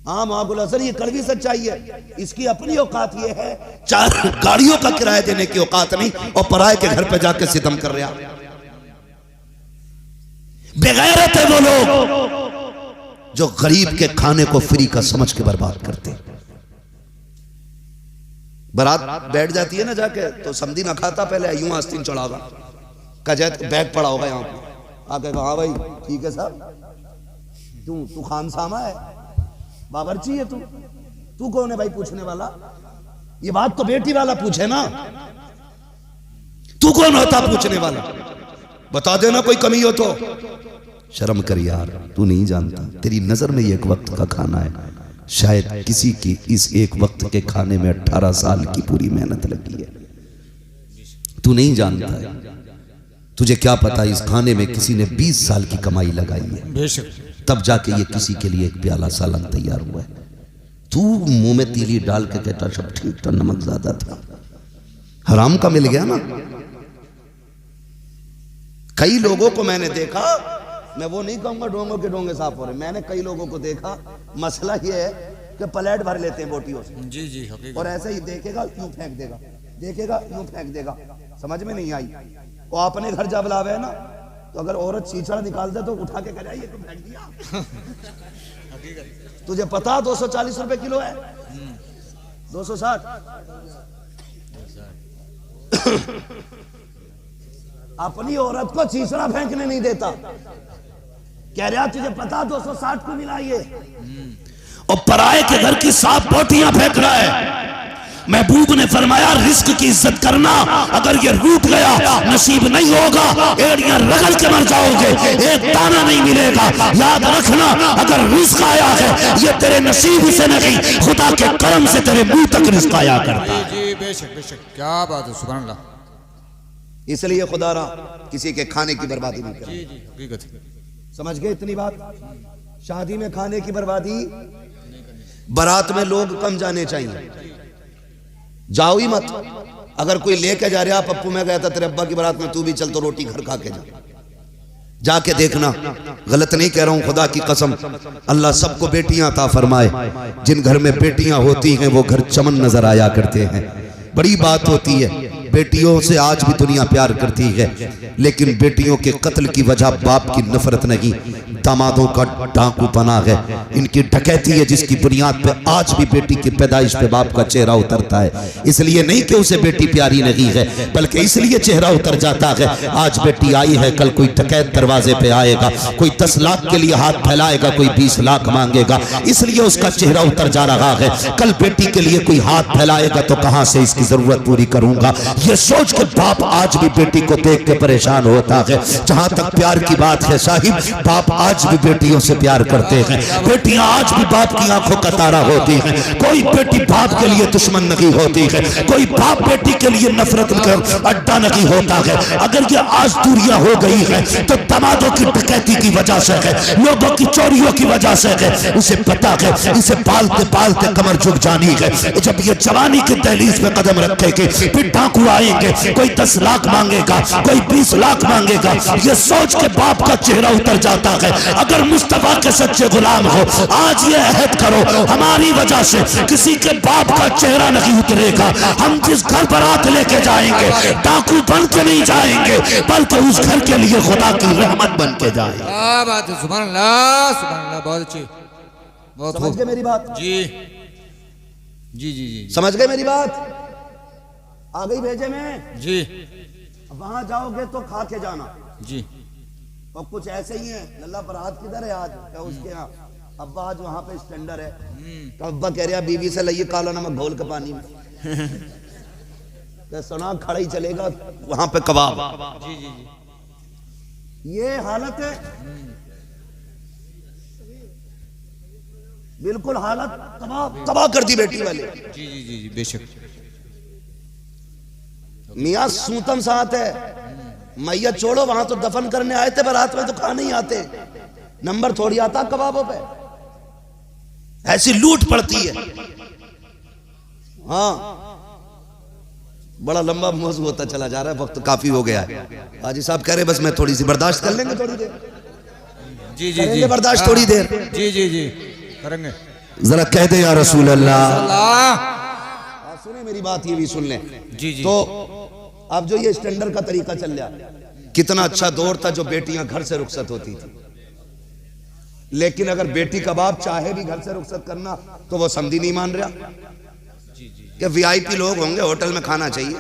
Speaker 1: हाँ महाबुल हसन, ये कड़वी सच्चाई है। इसकी अपनी औकात ये है, 4 गाड़ियों का किराया देने की औकात नहीं और पराये के घर पे जाके सितम कर रहा। बेगैरत है वो लोग जो गरीब के खाने को फ्री का समझ के बर्बाद करते। बारात बैठ जाती है ना जाके, तो समझी ना खाता, पहले यूं आस्तीन चढ़ागा कजैत बैग पड़ा होगा यहाँ पे, आके कहा हाँ भाई ठीक है साहब, तू खान सामा है, बावर्ची है, तू कौन है भाई पूछने वाला? ये बात तो बेटी वाला पूछे ना, तू कौन होता पूछने वाला? बता देना कोई कमी हो तो। शर्म कर यार, तू नहीं जानता, तेरी नजर में ये एक वक्त का खाना है, शायद किसी की इस एक वक्त के खाने में 18 साल की पूरी मेहनत लगी है। तू नहीं जानता है, तुझे क्या पता इस खाने में किसी ने 20 साल की कमाई लगाई है, तब जाके ये किसी के लिए एक प्याला सालन तैयार हुआ है। तू मुंह में तीली डाल के कहता सब ठीक था, नमक ज्यादा था, हराम का मिल गया ना। कई लोगों को मैंने देखा, मैं वो नहीं कहूंगा डोंगों के डोंगे साफ हो रहे, मैंने कई लोगों को देखा, मसला ये है कि प्लेट भर लेते हैं बोटियों से, जी जी, और ऐसे ही देखेगा यूं फेंक देगा, देखेगा यूं फेंक देगा, समझ में नहीं आई। वो अपने घर जब लावे है ना, तो अगर औरत चीचड़ा निकाल दे तो उठा के कह ये तो फेंक दिया। तुझे पता 240 रुपए किलो है, 260। अपनी औरत को चीचड़ा फेंकने नहीं देता, कह रहा तुझे पता 260 को मिला ये, और पराये के घर की साफ बोटियां फेंक रहा है। महबूब ने फरमाया रिस्क की इज्जत करना, अगर ये रूठ गया नसीब नहीं होगा, एड़ियां रगड़ के मर जाओगे, एक दाना नहीं मिलेगा। याद रखना, अगर रिस्क आया है ये तेरे नसीब से नहीं, खुदा के करम से तेरे मुंह तक रिस्क आया करता है।
Speaker 2: जी बेशक बेशक, क्या बात है, सुभान अल्लाह।
Speaker 1: इसलिए खुदा रा किसी के खाने की बर्बादी नहीं करे।
Speaker 2: जी जी, हकीकत।
Speaker 1: समझ गए इतनी बात? शादी में खाने की बर्बादी, बारात में लोग कम जाने चाहिए, जाओ ही मत। अगर कोई लेके जा रहा, पप्पू मैं गया था तेरे अब्बा की बारात में, तू भी चल तो रोटी घर खा के जा, जाके देखना। गलत नहीं कह रहा हूं, खुदा की कसम, अल्लाह सबको बेटियां अता फरमाए। जिन घर में बेटियां होती हैं वो घर चमन नजर आया करते हैं। बड़ी बात होती है, बेटियों से आज भी दुनिया प्यार करती है, लेकिन बेटियों के कत्ल की वजह बाप की नफरत नहीं, दामादों का डाकू पना है, इनकी डकैती है, जिसकी बुनियाद पे आज भी बेटी की पैदाइश पे बाप का चेहरा उतरता है। इसलिए नहीं कि उसे बेटी प्यारी नहीं है, बल्कि इसलिए चेहरा उतर जाता है, आज बेटी आई है, कल कोई डकैत दरवाजे पे आएगा, कोई 10 लाख के लिए हाथ फैलाएगा, कोई 20 लाख मांगेगा, इसलिए उसका चेहरा उतर जा रहा है। कल बेटी के लिए कोई हाथ फैलाएगा तो कहां से इसकी जरूरत पूरी करूंगा, ये सोच के बाप आज भी बेटी को देख के परेशान होता है। जहां तक प्यार की बात है साहिब, बाप आज भी बेटियों से प्यार करते हैं, बेटियां आज भी बाप की आंखों का तारा होती हैं। कोई बेटी बाप के लिए दुश्मन नहीं होती है, कोई बाप बेटी के लिए नफरत कर अड्डा नहीं होता है। अगर ये आज दूरियां हो गई है तो दामादों की डकैती की वजह से है, लोगों की चोरियों की वजह से है। उसे पता है इसे पालते पालते कमर झुक जानी है, जब ये जवानी की दहलीज पे कदम रखेगी फिर डाकू आएंगे, कोई 10 लाख मांगेगा, कोई 20 लाख मांगेगा। ये सोच के बाप का चेहरा उतर जाता है। अगर मुस्तफा के सच्चे गुलाम हो, आज ये अहद करो, हमारी वजह से किसी के बाप का चेहरा नहीं उतरेगा। हम जिस घर बारात लेके जाएंगे डाकू बन के नहीं जाएंगे, बल्कि उस घर के लिए खुदा की रहमत बन के जाएंगे।
Speaker 2: क्या बात है, सुभान अल्लाह, सुभान अल्लाह, बहुत अच्छी, बहुत
Speaker 1: समझ गए मेरी बात?
Speaker 2: जी जी जी जी,
Speaker 1: समझ गए मेरी बात? आ गई भेजे में
Speaker 2: जी।
Speaker 1: वहां जाओगे तो खा के जाना
Speaker 2: जी।
Speaker 1: और कुछ ऐसे ही है, लल्ला फरहाद किधर है आज? क्या उसके यहाँ अब्बा आज वहां पे स्टैंडर है, तो अब्बा कह रहा बीवी से लाइए काला नमक घोल के पानी में। तो सुना खड़ा ही चलेगा वहां पे कबाब।
Speaker 2: जी जी जी,
Speaker 1: ये हालत है। बिल्कुल हालत तबाह तबाह कर दी बेटी वाले।
Speaker 2: जी जी जी जी बेशक।
Speaker 1: मियाँ सूतम साथ है, मैयत छोड़ो, वहां तो दफन करने आए थे, बारात में तो खाने ही आते, नंबर थोड़ी आता कबाबों पे। ऐसी लूट पड़ती है। हाँ, बड़ा लंबा मौजू होता चला जा रहा है, वक्त काफी हो गया है। हाजी साहब कह रहे बस मैं थोड़ी सी बर्दाश्त कर लेंगे, थोड़ी देर
Speaker 2: जी जी जी
Speaker 1: बर्दाश्त थोड़ी देर।
Speaker 2: जी जी जी करेंगे।
Speaker 1: जरा कह दे या रसूल अल्लाह।
Speaker 2: अल्लाह
Speaker 1: सुने मेरी बात, ये भी सुन ले।
Speaker 2: जी जी।
Speaker 1: तो अब जो ये स्टैंडर्ड का तरीका चल रहा, कितना अच्छा दौर था जो बेटियां घर से रुखसत होती थी। लेकिन अगर बेटी कबाब चाहे भी घर से रुखसत करना तो वो समझी नहीं मान रहा कि वीआईपी लोग होंगे, होटल में खाना चाहिए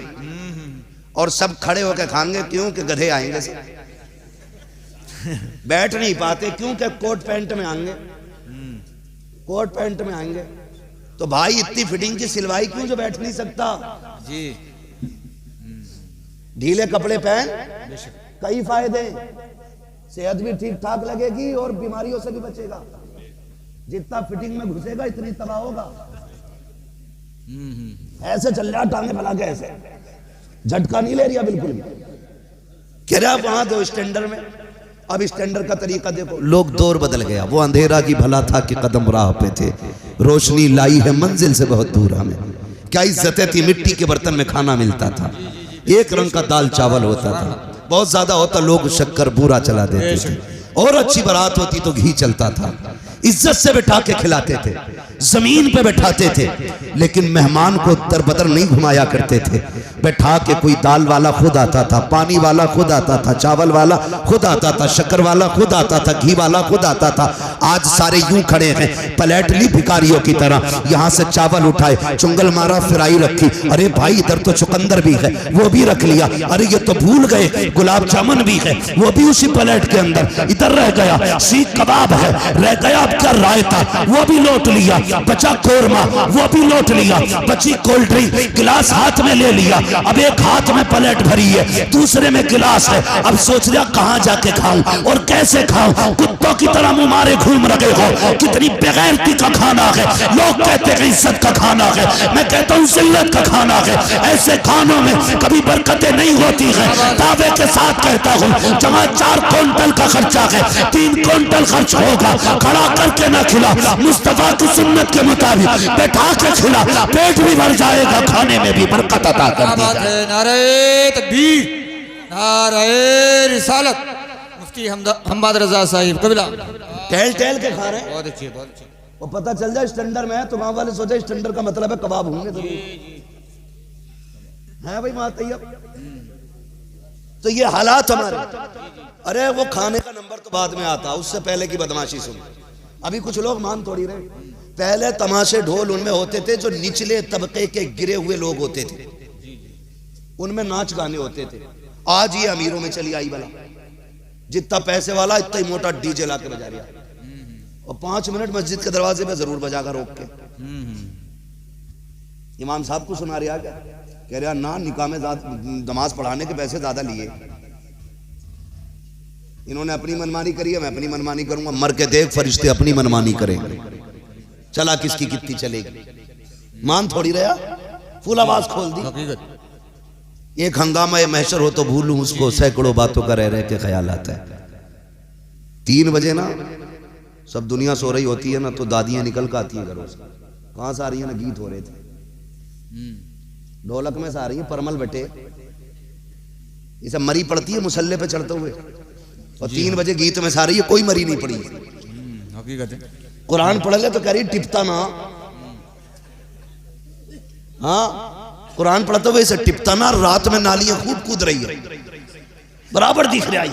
Speaker 1: और सब खड़े होकर खाएंगे, क्यों कि गधे आएंगे से। बैठ नहीं पाते क्योंकि कोट पैंट में आएंगे, कोट पैंट में आएंगे। तो भाई इतनी फिटिंग की सिलवाई क्यों जो बैठ नहीं सकता।
Speaker 2: जी
Speaker 1: ढीले कपड़े पहन, कई फायदे, सेहत भी ठीक ठाक लगेगी और बीमारियों से भी बचेगा। जितना फिटिंग में घुसेगा इतनी तबाह होगा। ऐसे चल रहा टांगे फैला के, ऐसे झटका नहीं ले रही बिल्कुल भी। कह रहा वहां दो स्टैंडर्ड में, अब स्टैंडर्ड का तरीका देखो। लोग दौर बदल गया, वो अंधेरा की भला था कि कदम राह पे थे, रोशनी लाई है मंजिल से बहुत दूर हमें। क्या इज्जतें थी, मिट्टी के बर्तन में खाना मिलता था, एक रंग का दाल चावल होता था, बहुत ज्यादा होता लोग शक्कर बूरा चला देते थे, और अच्छी बारात होती तो घी चलता था, इज्जत से बैठा के खिलाते थे, जमीन पे बैठाते थे। लेकिन मेहमान को दरबदर नहीं घुमाया करते थे, बैठा के कोई दाल वाला खुद आता था, पानी वाला खुद आता था, चावल वाला खुद आता था, शक्कर वाला खुद आता था, घी वाला खुद आता था। आज सारे यूं खड़े हैं, प्लेट ली भिखारियों की तरह, यहाँ से चावल उठाए, चुंगल मारा, फ्राई रखी, अरे भाई इधर तो चुकंदर भी है वो भी रख लिया, अरे ये तो भूल गए गुलाब जामुन भी है वो भी उसी प्लेट के अंदर, इधर रह गया सीख कबाब है, रह गया क्या रायता वो भी लौट लिया, बचा कोरमा वो भी लौट लिया, बची कोल्ड ड्रिंक गिलास हाथ में ले लिया। अब एक हाथ में प्लेट भरी है, दूसरे में गिलास है, अब सोच लिया कहां जाके खाऊं और कैसे खाऊं। कुत्तों की तरह मुंह मारे घूम रहे हो, कितनी बेगैरती का खाना है। लोग कहते हैं इज्जत का खाना है, मैं कहता हूं जिल्लत का खाना है। ऐसे खानों में कभी बरकतें नहीं होती है। दावे के साथ कहता हूं जहां 4 क्विंटल का खर्चा है 3 क्विंटल खर्च होगा। खड़ा करके ना खिला, मुस्तफा की सुन्नत के मुताबिक बैठा के खिला, पेट भी भर जाएगा, खाने में भी बरकत अता कर दी जाए।
Speaker 2: नारे तकबीर, नारे रिसालत। मुफ्ती हम्मद रजा साहिब कबिला
Speaker 1: टहल टहल के खा रहे हैं,
Speaker 2: बहुत अच्छी बहुत अच्छी।
Speaker 1: वो पता चल जाए स्टैंडर्ड में है तो गांव वाले सोचे स्टैंडर्ड का मतलब है कबाब होंगे, तो है भाई वहां तैयार। तो ये हालात हमारे। अरे वो खाने का नंबर तो बाद में आता, उससे पहले की बदमाशी सुन। अभी कुछ लोग मान थोड़ी रहे, पहले तमाशे ढोल उनमें होते थे जो निचले तबके के गिरे हुए लोग होते थे, उनमें नाच गाने होते थे। आज ये अमीरों में चली आई वाला, जितना पैसे वाला इतना ही मोटा डीजे ला के बजा रहा, और 5 मिनट मस्जिद के दरवाजे पे जरूर बजाकर रोक के। इमाम साहब को सुना रहा क्या, कह रहा ना निकाह में नमाज पढ़ाने के पैसे ज्यादा लिए, इन्होंने अपनी मनमानी करी है, मैं अपनी मनमानी करूंगा, मर के देख फरिश्ते अपनी मनमानी करेंगे, चला किसकी कितनी चलेगी। मान थोड़ी रहा, फुल आवाज खोल दी। एक हंगामा ये महशर हो तो भूलूं उसको, सैकड़ों बातों का रह रह के ख्याल आता है। 3 बजे ना सब दुनिया सो रही होती है ना, तो दादियां निकल कर आती हैं घरों से। कहां से आ रही है ना, गीत हो रहे थे, ढोलक में से आ रही है, परमल बटे ये सब मरी पड़ती है मुसल्ले पे चढ़ते हुए, और 3 बजे गीत में से आ रही है, कोई मरी नहीं पड़ी।
Speaker 2: हकीकत है,
Speaker 1: कुरान पढ़ ले तो कह रही टिपता ना, हाँ कुरान पढ़ते हुए इसे टिपता ना, रात में नालियां खूब कूद रही है, बराबर दिख रहा है।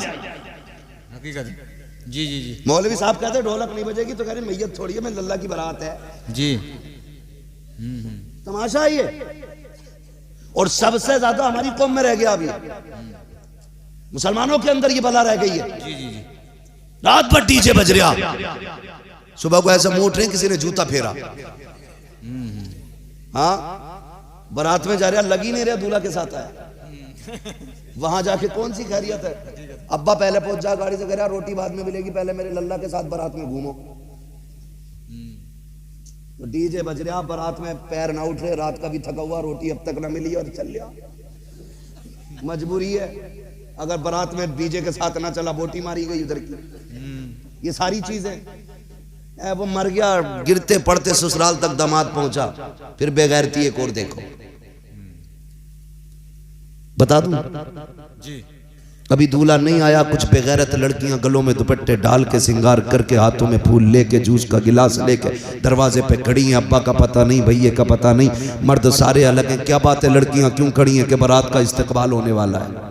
Speaker 2: हकीकत है। जी जी जी।
Speaker 1: मौलवी साहब कहते ढोलक नहीं बजेगी तो कह रहे मैयत थोड़ी है, मैं लल्ला की बारात है
Speaker 2: जी।
Speaker 1: तमाशा ये। और सबसे ज्यादा हमारी कौम में रह गया अभी, मुसलमानों के अंदर ये बला रह गई है।
Speaker 2: जी जी जी।
Speaker 1: रात भर डीजे बज रहा, सुबह को ऐसा मुंह उठ रहे किसी ने जूता फेरा, हाँ बारात में जा रहा, लगी नहीं रहा, दूल्हा के साथ आया, वहां जाके कौन सी खैरियत है। अब्बा पहले पहुंच जा गाड़ी से, कह रहा रोटी बाद में मिलेगी, पहले मेरे लल्ला के साथ बारात में घूमो। तो डीजे बज रहा, बारात में पैर ना उठ रहे, रात का भी थका हुआ, रोटी अब तक ना मिली और चल लिया। मजबूरी है, अगर बारात में डीजे के साथ ना चला, बोटी मारी गई उधर की। ये सारी चीजें वो मर गया, गिरते पड़ते ससुराल तक दामाद पहुंचा, फिर बेगैरती एक और देखो। बता दूं
Speaker 2: जी,
Speaker 1: अभी दूल्हा नहीं आया, कुछ बेगैरत लड़कियां गलों में दुपट्टे डाल के सिंगार करके, हाथों में फूल लेके, जूस का गिलास लेके दरवाजे पे खड़ी हैं। अब्बा का पता नहीं, भैये का पता नहीं, मर्द सारे अलग हैं। क्या बात है, लड़कियां क्यों खड़ी हैं? कि बारात का इस्तकबाल होने वाला है।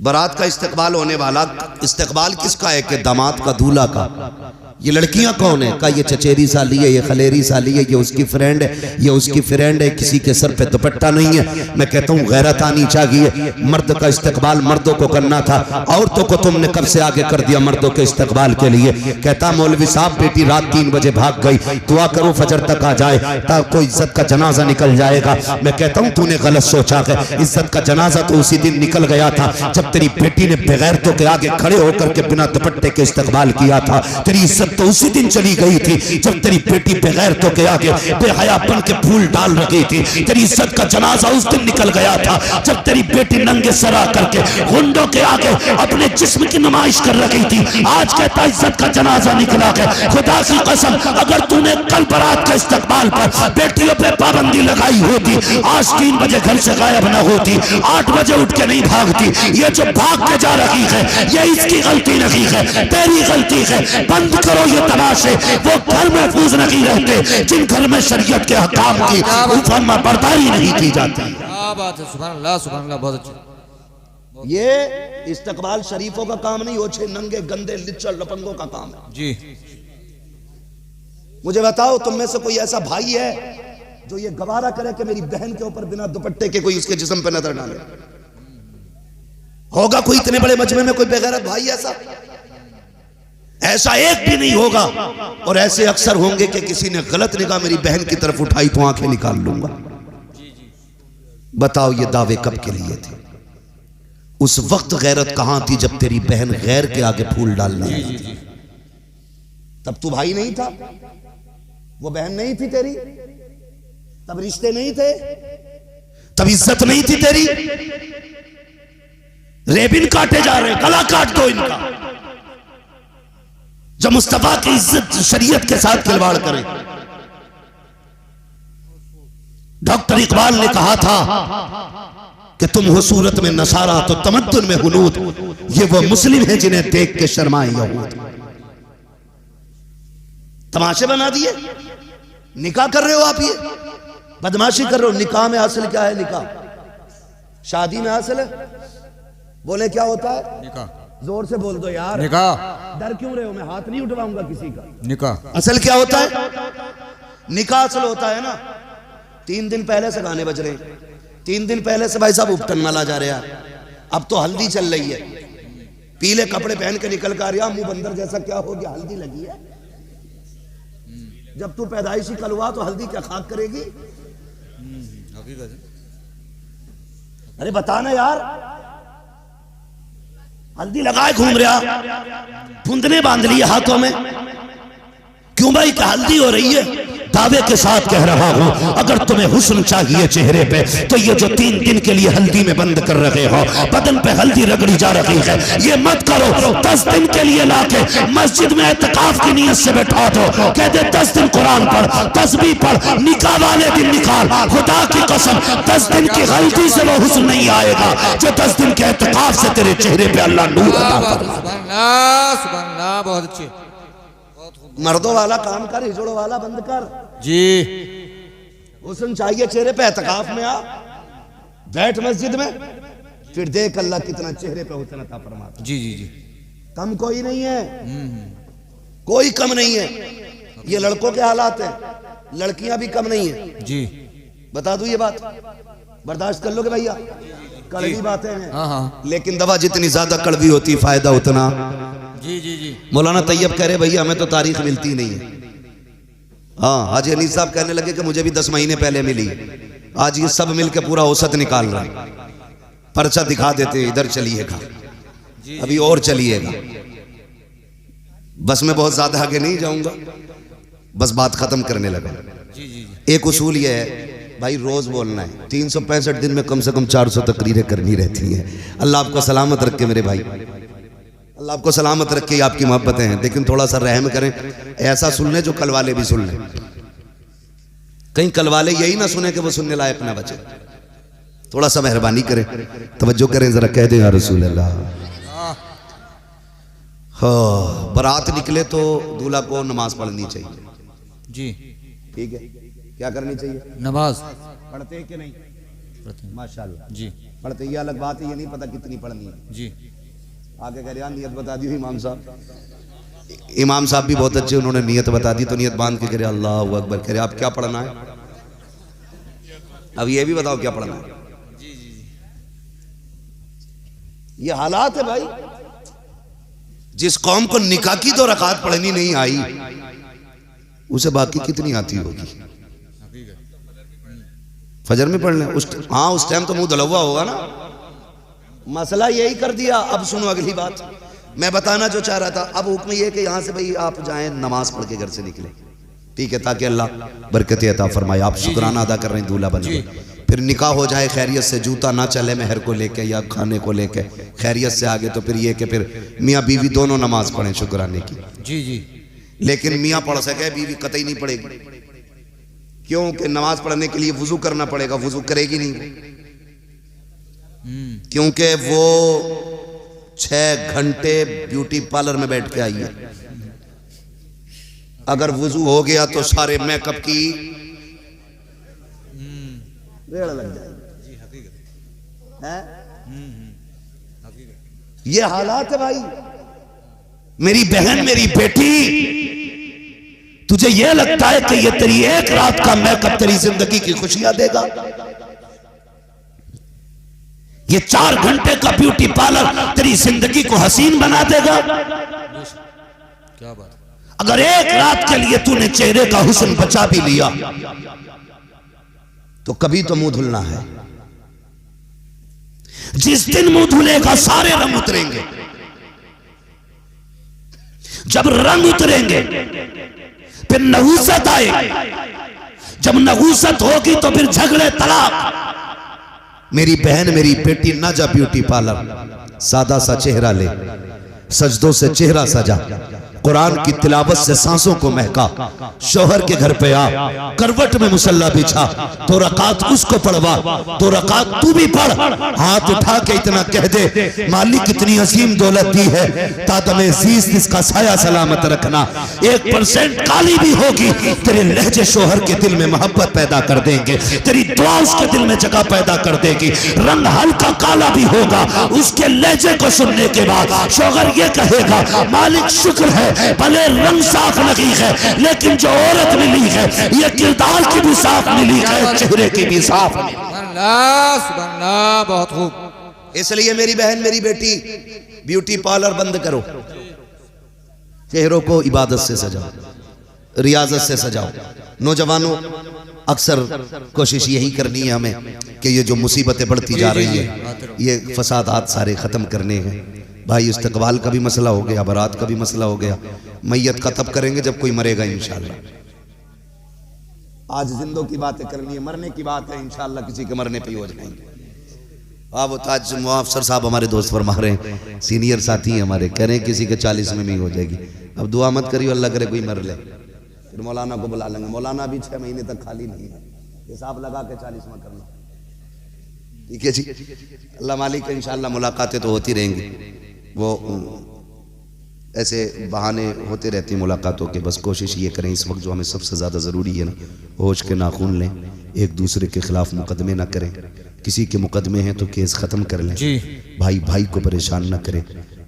Speaker 1: बारात का इस्तकबाल होने वाला। इस्तकबाल किसका है? कि दामाद का, दूल्हा का। ये लड़कियां कौन है? का ये चचेरी साली है, ये खलेरी साली है, ये उसकी फ्रेंड है, ये उसकी फ्रेंड है। किसी के सर पे दुपट्टा नहीं है। मैं कहता हूँ गैरत आनी चाहिए। मर्द का इस्तकबाल मर्दों को करना था, औरतों को तुमने कब से आगे कर दिया मर्दों के इस्तकबाल के लिए। कहता मौलवी साहब बेटी रात 3 बजे भाग गई, दुआ करो फजर तक आ जाए, तब कोई इज्जत का जनाजा निकल जाएगा। मैं कहता हूँ तूने गलत सोचा है। इज्जत का जनाजा तो उसी दिन निकल गया था जब तेरी बेटी ने बेगैरतों के आगे खड़े होकर के बिना दुपट्टे के इस्तकबाल किया था। तेरी इज्जत तो उसी दिन चली गई थी जब तेरी बेटी बेगैरतों के आगे बेहयापन के फूल डाल रही थी। तेरी इज्जत का जनाजा उस दिन निकल गया था जब तेरी बेटी नंगे सरा करके गुंडों के आगे अपने जिस्म की नुमाइश कर रही थी। आज कहता इज्जत का जनाजा निकला है। खुदा की कसम, अगर तूने कल बारात के इस्तकबाल पर बेटियों पे पाबंदी लगाई होती, आज 3 बजे घर से गायब न होती, 8 बजे उठ के नहीं भागती। ये जो भाग के जा रही है, ये इसकी गलती नहीं है, तेरी गलती है। बंद करो ये तमाशे। वो घर महफूज नहीं रहते जिन घर में शरीयत के हकाम की फर्मा बर्दारी नहीं की जाती।
Speaker 2: क्या बात है, सुभान अल्लाह, सुभान अल्लाह, बहुत अच्छा।
Speaker 1: ये इस्तकबाल शरीफों का काम नहीं, ओछे नंगे गंदे लिच्चड़ लपंगों का काम है।
Speaker 2: जी,
Speaker 1: मुझे बताओ तुम में से कोई ऐसा भाई है जो ये गवारा करे कि मेरी बहन के ऊपर बिना दुपट्टे के कोई उसके जिस्म पे नजर डाले? होगा कोई इतने बड़े मजमे में कोई बेगैरत भाई ऐसा? ऐसा एक भी नहीं होगा। और ऐसे अक्सर होंगे कि किसी ने गलत निगाह मेरी बहन की तरफ उठाई तो आंखें निकाल लूंगा। बताओ ये दावे कब के लिए थे? उस वक्त गैरत कहां थी जब तेरी बहन गैर के आगे फूल डालने आई थी। तब तू भाई नहीं था, वो बहन नहीं थी तेरी, तब रिश्ते नहीं थे, तब इज्जत नहीं थी तेरी। रेबिन काटे जा रहे, गला काट दो इनका। जब मुस्तफा की इज्जत शरीयत के साथ खिलवाड़ करे। डॉक्टर इकबाल ने कहा था कि तुम हो सूरत में नसारा तो तमद्दुन में हुनूद, ये वो मुस्लिम है जिन्हें देख के शर्माए यहूद। तमाशे बना दिए, निकाह कर रहे हो आप, ये बदमाशी कर रहे हो। निकाह में हासिल क्या है? निकाह शादी में हासिल है। बोले क्या होता है?
Speaker 2: निकाह।
Speaker 1: जोर से बोल दो यार।
Speaker 2: निकाह।
Speaker 1: डर क्यों रहे हो? मैं हाथ नहीं उठवाऊंगा किसी का।
Speaker 2: निकाह
Speaker 1: असल क्या होता है? निकाह असल होता है ना, 3 दिन पहले से गाने बज रहे हैं, 3 दिन पहले से भाई साहब उपटन माला जा रहा है। अब तो हल्दी चल रही है, पीले कपड़े पहन के निकल कर आ, मुंह बंदर जैसा क्या हो गया, हल्दी लगी है। जब तू पैदाइशी कल हुआ तो हल्दी क्या खाक करेगी? अरे बताना यार, हल्दी लगाए घूम रहा, फुंदने बांध लिए हाथों में। क्यों भाई, क्या हल्दी हो रही है? दावे के साथ कह रहा हूं, अगर तुम्हें हुस्न चाहिए चेहरे पे तो ये जो 3 दिन के लिए हल्दी में बंद कर रहे हो, बदन पे हल्दी रगड़ी जा रही है, ये मत करो। 10 दिन के लिए लाके मस्जिद में एतकाफ की नियत से बैठा दो, कह दे 10 दिन कुरान पढ़, तस्बीह पढ़, निकाह वाले दिन निकाल। खुदा की कसम 10 दिन की गलती से वो हुस्न नहीं आएगा जो 10 दिन के एतकाफ से तेरे चेहरे पे अल्लाह नूर अता करे।
Speaker 2: सुभान अल्लाह, सुभान अल्लाह, बहुत अच्छे।
Speaker 1: मर्दों वाला काम कर, हिजड़ों वाला बंद कर।
Speaker 2: जी,
Speaker 1: हुस्न चाहिए चेहरे पे, एतकाफ में आ, बैठ मस्जिद में, फिर देख अल्लाह कितना चेहरे पे हुस्न अता फरमाता।
Speaker 2: जी जी जी,
Speaker 1: कम कोई नहीं है, कोई कम नहीं है। ये लड़कों के हालात है, लड़कियां भी कम नहीं है।
Speaker 2: जी,
Speaker 1: बता दूं ये बात, बर्दाश्त कर लोगे भैया? कड़वी बातें हैं।
Speaker 2: हाँ हाँ,
Speaker 1: लेकिन दवा जितनी ज्यादा कड़वी होती फायदा उतना।
Speaker 2: जी जी जी,
Speaker 1: मौलाना तैयब कह रहे भैया हमें तो तारीख मिलती नहीं है। हाँ, हाजी अनीस साहब कहने लगे कि मुझे भी 10 महीने पहले मिली। आज ये सब मिलकर पूरा औसत निकाल रहा है। पर्चा दिखा देते, इधर चलिएगा, अभी और चलिएगा। बस मैं बहुत ज्यादा आगे नहीं जाऊंगा, बस बात खत्म करने लगा।
Speaker 2: जी जी
Speaker 1: एक उसूल यह है भाई, रोज बोलना है। 365 दिन में कम से कम 400 तकरीरें करनी रहती हैं। अल्लाह आपको सलामत रखे मेरे भाई, अल्लाह आपको सलामत रखे। आपकी मोहब्बतें हैं, लेकिन थोड़ा सा रहम करें, ऐसा सुन लें जो कल वाले भी सुन लें। कहीं कल वाले यही ना सुने कि वो सुनने लायक ना बचे। थोड़ा सा मेहरबानी करें, तवज्जो करें, जरा कह दें या रसूल अल्लाह। हाँ, बारात निकले तो दूल्हा को नमाज पढ़नी चाहिए।
Speaker 2: जी
Speaker 1: ठीक है, क्या करनी चाहिए?
Speaker 2: नमाज
Speaker 1: पढ़ते हैं कि नहीं? माशाल्लाह
Speaker 2: जी
Speaker 1: पढ़ते, ये अलग बात है, ये नहीं पता कितनी पढ़नी है।
Speaker 2: जी
Speaker 1: आगे कह रहे नियत बता दी इमाम साहब। इमाम साहब भी बहुत अच्छे, उन्होंने नियत बता दी, तो नियत बांध के कह रहे अल्लाह अकबर। कह रहे आप क्या पढ़ना है? अब ये भी बताओ क्या पढ़ना है। ये हालात है भाई। जिस कौम को निकाह की 2 रकात पढ़नी नहीं आई, उसे बाकी कितनी आती होगी? फजर में पढ़ लें हाँ, उस टाइम तो मुंह दलवा होगा ना। मसला यही कर दिया। अब सुनो अगली बात, मैं बताना जो चाह रहा था। अब हुक्म ये कि यहाँ से भाई आप जाएं, नमाज पढ़ के घर से निकले, ठीक है, ताकि अल्लाह बरकत अता फरमाए। आप शुक्राना अदा कर रहे हैं दूल्हा बन के। फिर निकाह हो जाए खैरियत से, जूता ना चले मेहर को लेके या खाने को लेके, खैरियत से आगे तो फिर ये कि फिर मियाँ बीवी दोनों नमाज पढ़ें शुक्राने की।
Speaker 2: जी जी
Speaker 1: लेकिन मियाँ पढ़ सके, बीवी कतई नहीं पढ़ेगी। क्योंकि नमाज पढ़ने के लिए वुजू करना पड़ेगा, वुजू करेगी नहीं, क्योंकि वो 6 घंटे ब्यूटी पार्लर में बैठ के आई है। अगर वुजू हो गया तो सारे मेकअप की रेड़ लग जाएगी। ये हालात है भाई। मेरी बहन, मेरी बेटी, तुझे यह लगता है कि ये तेरी एक रात का मेकअप तेरी जिंदगी की खुशियां देगा? ये 4 घंटे का ब्यूटी पार्लर तेरी जिंदगी को हसीन बना देगा?
Speaker 2: क्या बात।
Speaker 1: अगर एक रात के लिए तूने चेहरे का हुस्न बचा भी लिया तो कभी तो मुंह धुलना है। जिस दिन मुंह धुलेगा सारे रंग उतरेंगे। जब रंग उतरेंगे फिर नहूसत आएगी। जब नहूसत होगी तो फिर झगड़े, तलाक। मेरी बहन, मेरी बेटी, ना जा ब्यूटी पार्लर, सादा सा चेहरा ले, सजदों से चेहरा सजा, कुरान की तिलावत से सांसों को महका, शौहर के घर पे आ, करवट में मुसल्ला बिछा, 2 रकात उसको पढ़वा, 2 रकात तू भी पढ़। हाथ उठा के इतना कह दे, मालिक कितनी अजीम दौलत दी है, तादमे ज़ीज़ इसका साया सलामत रखना। 1% काली भी होगी, तेरे लहजे शौहर के दिल में मोहब्बत पैदा कर देंगे, तेरी दुआ उसके दिल में जगह पैदा कर देगी। रंग हल्का काला भी होगा, उसके लहजे को सुनने के बाद शौहर ये कहेगा, मालिक शुक्र है, भले रंग साफ नहीं है लेकिन जो औरत मिली है ये किरदार की भी साफ मिली है, चेहरे की भी साफ मिली।
Speaker 2: सुभानअल्लाह, बहुत खूब।
Speaker 1: इसलिए मेरी बहन, मेरी बेटी, ब्यूटी पार्लर बंद करो, चेहरों को इबादत से सजाओ, रियाजत से सजाओ। नौजवानों, अक्सर कोशिश यही करनी है हमें कि ये जो मुसीबतें बढ़ती जा रही है, ये फसादात सारे खत्म करने हैं भाई। इस्तकबाल का भी मसला हो गया, बारात का भी मसला हो गया। मैयत का तब करेंगे जब कोई मरेगा इंशाल्लाह। आज जिंदों की बातें करनी है, मरने की बात है इंशाल्लाह किसी के मरने पे ही हो जाएंगे। अब ताज मुआफसर साहब हमारे दोस्त फरमा रहे हैं, सीनियर साथी हैं हमारे, कह रहे हैं किसी के 40 में भी हो जाएगी। अब दुआ मत करियो, अल्लाह करे कोई मर ले, फिर मौलाना को बुला लेंगे। मौलाना भी 6 महीने तक खाली नहीं है, हिसाब लगा के 40 में करना, ठीक है जी। अल्लाह मालिक, इंशाल्लाह मुलाकातें तो होती रहेंगी, वो ऐसे बहाने होते रहते हैं मुलाकातों के। बस कोशिश ये करें इस वक्त जो हमें सबसे ज़्यादा ज़रूरी है ना, होश के नाखून लें, एक दूसरे के खिलाफ मुकदमे ना करें। किसी के मुकदमे हैं तो केस ख़त्म कर लें। भाई भाई को परेशान ना करें,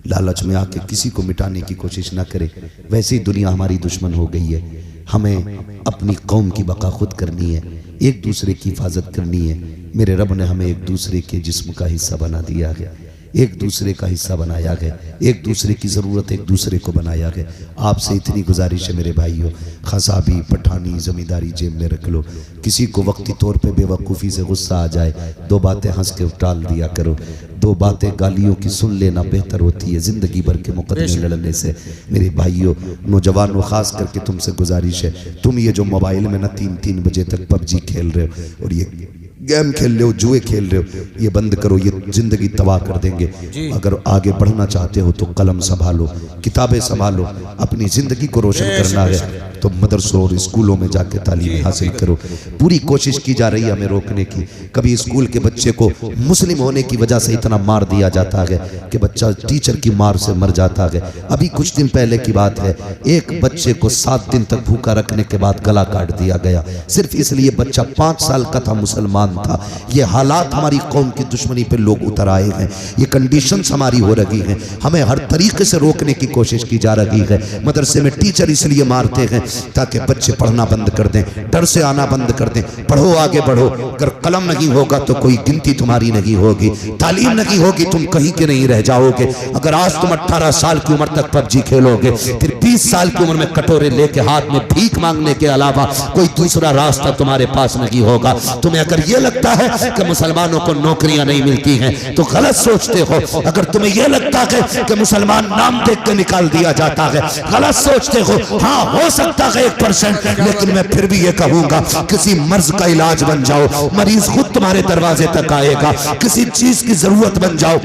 Speaker 1: लालच में आके किसी को मिटाने की कोशिश ना करें। वैसे ही दुनिया हमारी दुश्मन हो गई है, हमें अपनी कौम की बका खुद करनी है, एक दूसरे की हिफाजत करनी है। मेरे रब ने हमें एक दूसरे के जिस्म का हिस्सा बना दिया है, एक दूसरे का हिस्सा बनाया गया, एक दूसरे की ज़रूरत एक दूसरे को बनाया गया। आपसे इतनी गुजारिश है मेरे भाइयों, खसाबी पठानी ज़मींदारी जेब में रख लो। किसी को वक्ती तौर पे बेवकूफ़ी से गुस्सा आ जाए, दो बातें हंस के टाल दिया करो। दो बातें गालियों की सुन लेना बेहतर होती है ज़िंदगी भर के मुकदमे लड़ने से। मेरे भाइयों नौजवानों, ख़ास करके तुमसे गुजारिश है, तुम ये जो मोबाइल में ना 3-3 बजे तक पबजी खेल रहे हो और ये गेम खेल रहे हो, जुए खेल रहे हो, ये बंद करो, ये जिंदगी तबाह कर देंगे। अगर आगे बढ़ना चाहते हो तो कलम संभालो, किताबें संभालो, अपनी जिंदगी को रोशन करना है तो मदरसों और स्कूलों में जाके तालीम हासिल करो। पूरी कोशिश की जा रही है हमें रोकने की। कभी स्कूल के बच्चे को मुस्लिम होने की वजह से इतना मार दिया जाता है कि बच्चा टीचर की मार से मर जाता है। अभी कुछ दिन पहले की बात है, एक बच्चे को 7 दिन तक भूखा रखने के बाद गला काट दिया गया, सिर्फ इसलिए बच्चा 5 साल का था, मुसलमान था। ये हालात हमारी कौम की दुश्मनी पे लोग उतर आए हैं, ये कंडीशंस हमारी हो रही हैं, हमें हर तरीके से रोकने की कोशिश की जा रही है। मदरसे में टीचर इसलिए मारते हैं ताकि बच्चे पढ़ना बंद कर दें, डर से आना बंद कर दें। पढ़ो, आगे बढ़ो, अगर कलम नहीं होगा तो कोई गिनती तुम्हारी नहीं होगी, तालीम नहीं होगी, तुम कहीं के नहीं रह जाओगे। अगर आज तुम 18 साल की उम्र तक पबजी खेलोगे, फिर 20 साल की उम्र में कटोरे लेके हाथ में भीख मांगने के अलावा कोई दूसरा रास्ता तुम्हारे पास नहीं होगा। तुम्हें अगर ये लगता है कि मुसलमानों को नौकरियां नहीं मिलती हैं तो गलत सोचते हो। अगर तुम्हें यह लगता है कि मुसलमान नाम देख के निकाल दिया जाता है, गलत सोचते हो। हाँ, हो सकता है 1%, लेकिन मैं फिर भी ये कहूंगा किसी मर्ज का इलाज बन जाओ, मरीज खुद तुम्हारे दरवाजे तक आएगा। किसी चीज की जरूरत बन जाओ,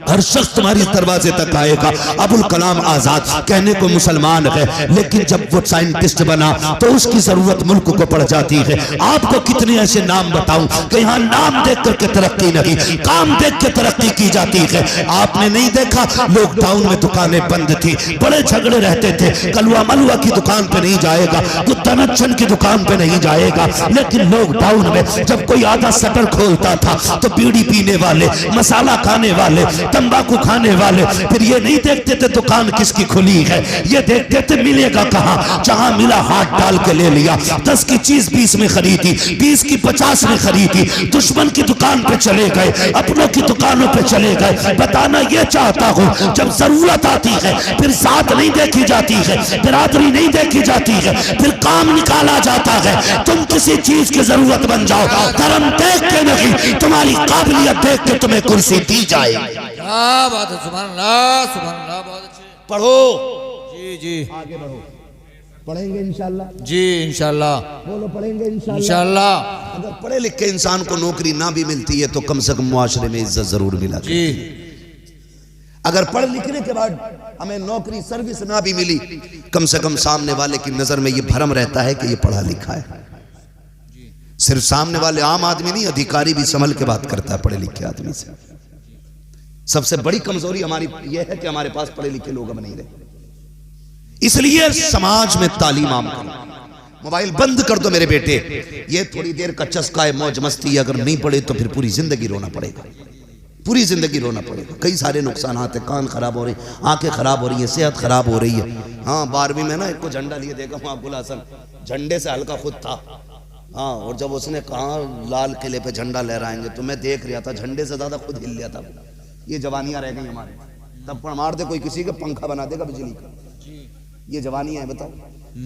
Speaker 1: हर शख्स तुम्हारे दरवाजे तक आएगा। अबुल कलाम आजाद कहने को मुसलमान है, लेकिन जब वो साइंटिस्ट बना तो उसकी जरूरत मुल्क को पड़ जाती है। आपको कितने ऐसे नाम बताऊं कि यहाँ नाम देख करके तरक्की नहीं, काम देख के तरक्की की जाती है। आपने नहीं देखा लॉकडाउन में दुकानें बंद थी, बड़े झगड़े रहते थे, कलवा मलवा की दुकान पे नहीं जाएगा, गुत्तानचन की दुकान पे नहीं जाएगा। लेकिन लॉकडाउन में जब कोई आधा शटर खोलता था तो बीड़ी पीने वाले, मसाला खाने वाले, तंबाकू खाने वाले फिर ये नहीं देखते थे दुकान किसकी खुली है, ये देखते थे मिलेगा कहाँ। जहां मिला हाथ डाल के ले लिया। 10 की चीज 20 में खरीदी, 20 की 50 में खरीदी। दुश्मन की दुकान पे चले गए, अपनों की दुकानों पे चले गए। बताना ये चाहता हूँ, जब जरूरत आती है फिर साथ नहीं देखी जाती है, बिरादरी नहीं देखी जाती है, फिर काम निकाला जाता है। तुम किसी चीज की जरूरत बन जाओ, धर्म देख के नहीं, तुम्हारी काबिलियत देख के तुम्हें कुर्सी दी जाए।
Speaker 2: क्या बात है, सुभान अल्लाह, सुभान अल्लाह, बहुत अच्छे।
Speaker 1: पढ़ो
Speaker 2: जी जी,
Speaker 1: आगे बढ़ो, पढ़ेंगे इंशाल्लाह
Speaker 2: जी इंशाल्लाह,
Speaker 1: बोलो पढ़ेंगे
Speaker 2: इंशाल्लाह।
Speaker 1: अगर पढ़े लिखे इंसान को नौकरी ना भी मिलती है तो कम से कम मुआशरे में इज्जत जरूर मिला
Speaker 2: जी।
Speaker 1: अगर पढ़ लिखने के बाद हमें नौकरी सर्विस ना भी मिली, कम से कम सामने वाले की नजर में ये भरम रहता है कि ये पढ़ा लिखा है। सिर्फ सामने वाले आम आदमी नहीं, अधिकारी भी संभल के बात करता है पढ़े लिखे आदमी से। सबसे बड़ी कमजोरी हमारी यह है कि हमारे पास पढ़े लिखे लोग अब नहीं रहे। इसलिए समाज में तालीम आम करो। मोबाइल बंद कर दो मेरे बेटे, ये थोड़ी देर का चस्का है, मौज मस्ती। अगर नहीं पढ़े तो फिर पूरी जिंदगी रोना पड़ेगा, पूरी जिंदगी रोना पड़ेगा। कई सारे नुकसान आते, कान खराब हो रही, आंखें खराब हो रही है, सेहत खराब हो रही है। हाँ, 12वीं में ना एक को झंडा लिए देखा हूँ, अब्दुल हसन झंडे से हल्का खुद था। हाँ, और जब उसने कहा लाल किले पे झंडा लहराएंगे तो मैं देख रहा था, झंडे से ज्यादा खुद हिल लिया था। ये जवानियां रह गई हमारे, तब पर मार दे कोई किसी का पंखा बना देगा बिजली का। ये जवानियां है, बताओ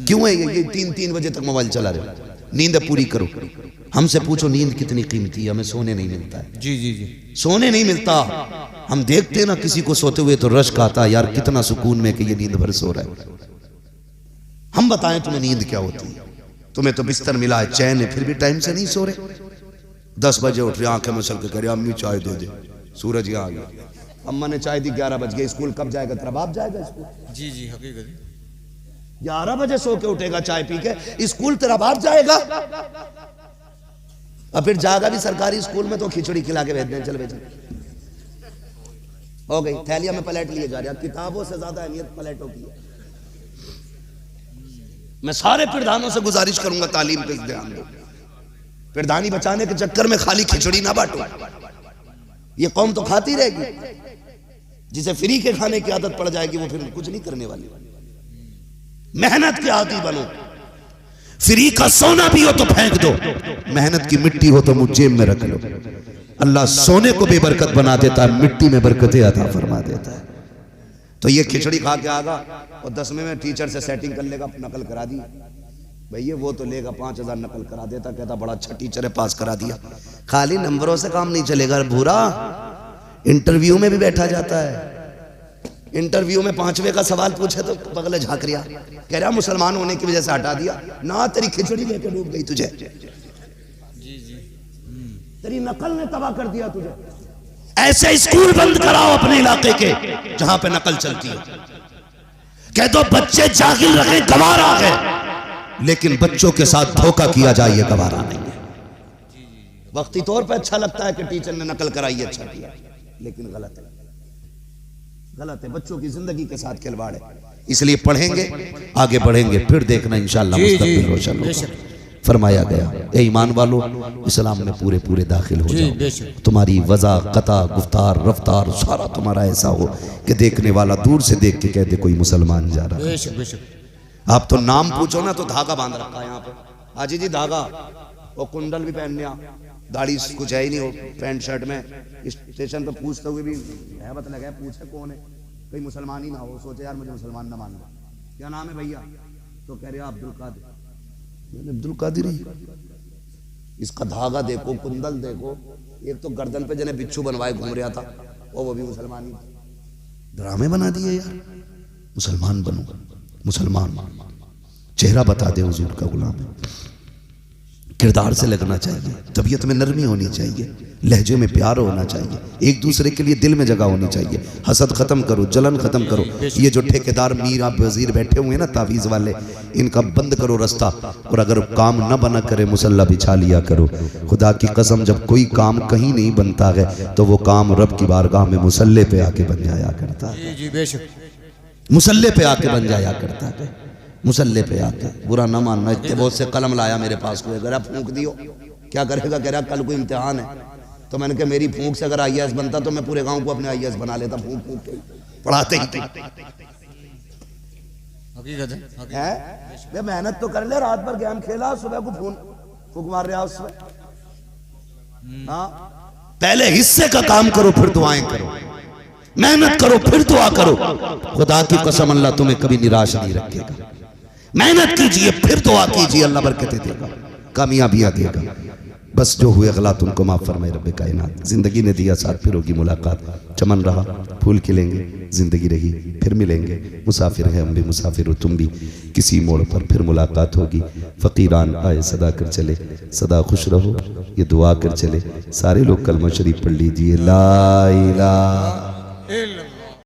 Speaker 1: क्यों है ये 3-3 बजे तक मोबाइल चला रहे हो। नींद पूरी करो। हमसे पूछो नींद कितनी कीमती है, हमें सोने नहीं मिलता है।
Speaker 2: जी जी जी,
Speaker 1: सोने नहीं मिलता। हम देखते ना किसी को सोते हुए तो रश्क आता, यार कितना सुकून में कि ये नींद भर सो रहा है। हम बताएं तुम्हें नींद क्या होती है? तुम्हें तो बिस्तर मिला है, चैन है, फिर भी टाइम से नहीं सो रहे। 10 बजे उठ रहे, आंखें मसल के कह रहे अम्मी चाय दे दे, सूरज यहाँ आ गया। अम्मा ने चाय दी, 11 बज गए। स्कूल कब जाएगा? तेरा बाप जाएगा स्कूल?
Speaker 2: जी जी, हकीकत
Speaker 1: 11 बजे सो के उठेगा चाय पी के, स्कूल तेरा बाप जाएगा। और फिर जाएगा भी सरकारी स्कूल में तो खिचड़ी खिला के भेज दें, चल बेटा हो गई। थैलिया में पलेट लिए जा रहे, किताबों से ज्यादा अहमियत पलेटों की है। मैं सारे प्रधानों से गुजारिश करूंगा तालीम पे ध्यान दो। प्रधानी बचाने के चक्कर में खाली खिचड़ी ना बांटो, ये कौम तो खाती रहेगी। जिसे फ्री के खाने की आदत पड़ जाएगी वो फिर कुछ नहीं करने वाली। मेहनत के आदी बनो, फ्री का सोना भी हो तो फेंक दो, मेहनत की मिट्टी हो तो मुझ जेब में रख लो। अल्लाह सोने को बेबरकत बना देता है, मिट्टी में बरकतें अता फरमा देता है। तो ये खिचड़ी खा के आगा और 10वें में टीचर से सेटिंग कर लेगा, नकल करा दी भैया, वो तो लेगा 5000 नकल करा देता, कहता बड़ा अच्छा टीचर है, पास करा दिया। खाली नंबरों से काम नहीं चलेगा भूरा, इंटरव्यू में भी बैठा जाता है। इंटरव्यू में 5वें का सवाल पूछे तो बगले झाँक रिया, कह रहा मुसलमान होने की वजह से हटा दिया ना, तेरी खिचड़ी लेके डूब गई तुझे, तेरी नकल ने तबाह कर दिया तुझे। ऐसे स्कूल बंद कराओ अपने इलाके के जहां पे नकल चलती है, कह दो बच्चे जाहिल रहे, गवारा है, लेकिन बच्चों के साथ धोखा किया जाए ये गवारा नहीं है। वक्ती तौर पे अच्छा लगता है कि टीचर ने नकल कराई, अच्छा किया, लेकिन गलत है, गलत है। बच्चों की जिंदगी के साथ खिलवाड़ है। इसलिए पढ़ेंगे, आगे बढ़ेंगे, फिर देखना इंशाअल्लाह मुस्तकबिल रोशन होगा। फरमाया गया ए ईमान वालों, इस्लाम में पूरे पूरे दाखिल हो जाओ, तुम्हारी वज़ा कता गुफ्तार रफ्तार सारा तुम्हारा ऐसा हो कि देखने वाला दूर से देख के कह दे कोई मुसलमान जा रहा है। आप तो नाम पूछो ना तो धागा बांध रखा है यहाँ पे, हाजी जी धागा, और कुंडल भी पहनने, दाढ़ी कुछ है ही नहीं हो, पैंट शर्ट में स्टेशन पर पूछते हुए भी है बता लगा, पूछे कौन है, कोई मुसलमान ही ना हो, सोचे यार मुझे मुसलमान ना मानना, क्या नाम है भैया, तो कह रहे अब्दुल कादिर, अब्दुल कादिर ही। इसका धागा देखो, कुंडल देखो, एक तो गर्दन पे जने बिच्छू बनवाए घूम रहा था, और वो भी मुसलमान ही, ड्रामे बना दिए यार। मुसलमान बनो, मुसलमान चेहरा बता दे हुजूर का गुलाम है, किरदार से लगना चाहिए, तबीयत में नरमी होनी चाहिए, लहजे में प्यार होना चाहिए, एक दूसरे के लिए दिल में जगह होनी चाहिए, हसद खत्म करो, जलन खत्म करो। ये जो ठेकेदार मीर वजीर बैठे हुए हैं ना तावीज़ वाले, इनका बंद करो रास्ता, और अगर काम न बना करे मुसल्ला बिछा लिया करो। खुदा की कसम जब कोई काम कहीं नहीं बनता है तो वो काम रब की बारगाह में मुसल्ले पे आके बन जाया करता है, मुसल्ले पे आके बन जाया करता है, मुसल्ले पे आके। बुरा ना मानना, इतने बहुत से कलम लाया मेरे पास, को अगर फूंक दियो क्या करेगा, कह रहा कल को इम्तिहान है, तो मैंने कहा मेरी फूंक से अगर IAS बनता तो मैं पूरे गांव को अपने IAS बना लेता, फूंक फूंक के पढ़ाते ही। हकीकत है, मेहनत तो कर ले, रात भर गेम खेला, सुबह को फूंक मार रहा उसमें। हाँ, पहले हिस्से का काम करो, फिर दुआएं करो, मेहनत करो, फिर दुआ करो। खुदा की कसम अल्लाह तुम्हें कभी निराश नहीं रखेगा। मेहनत कीजिए, फिर दुआ कीजिए, अल्लाह बरकतें देगा, कामयाबियां देगा। बस जो हुए गलत उनको माफ फरमाए रब्बे कायनात। जिंदगी ने दिया साथ, फिर होगी मुलाकात, चमन रहा फूल खिलेंगे, जिंदगी रही फिर मिलेंगे, मुसाफिर है हम भी, मुसाफिर हो तुम भी, किसी मोड़ पर फिर मुलाकात होगी। फकीरान आए सदा कर चले, सदा खुश रहो ये दुआ कर चले। सारे लोग कलमा शरीफ पढ़ लीजिए, ला इलाहा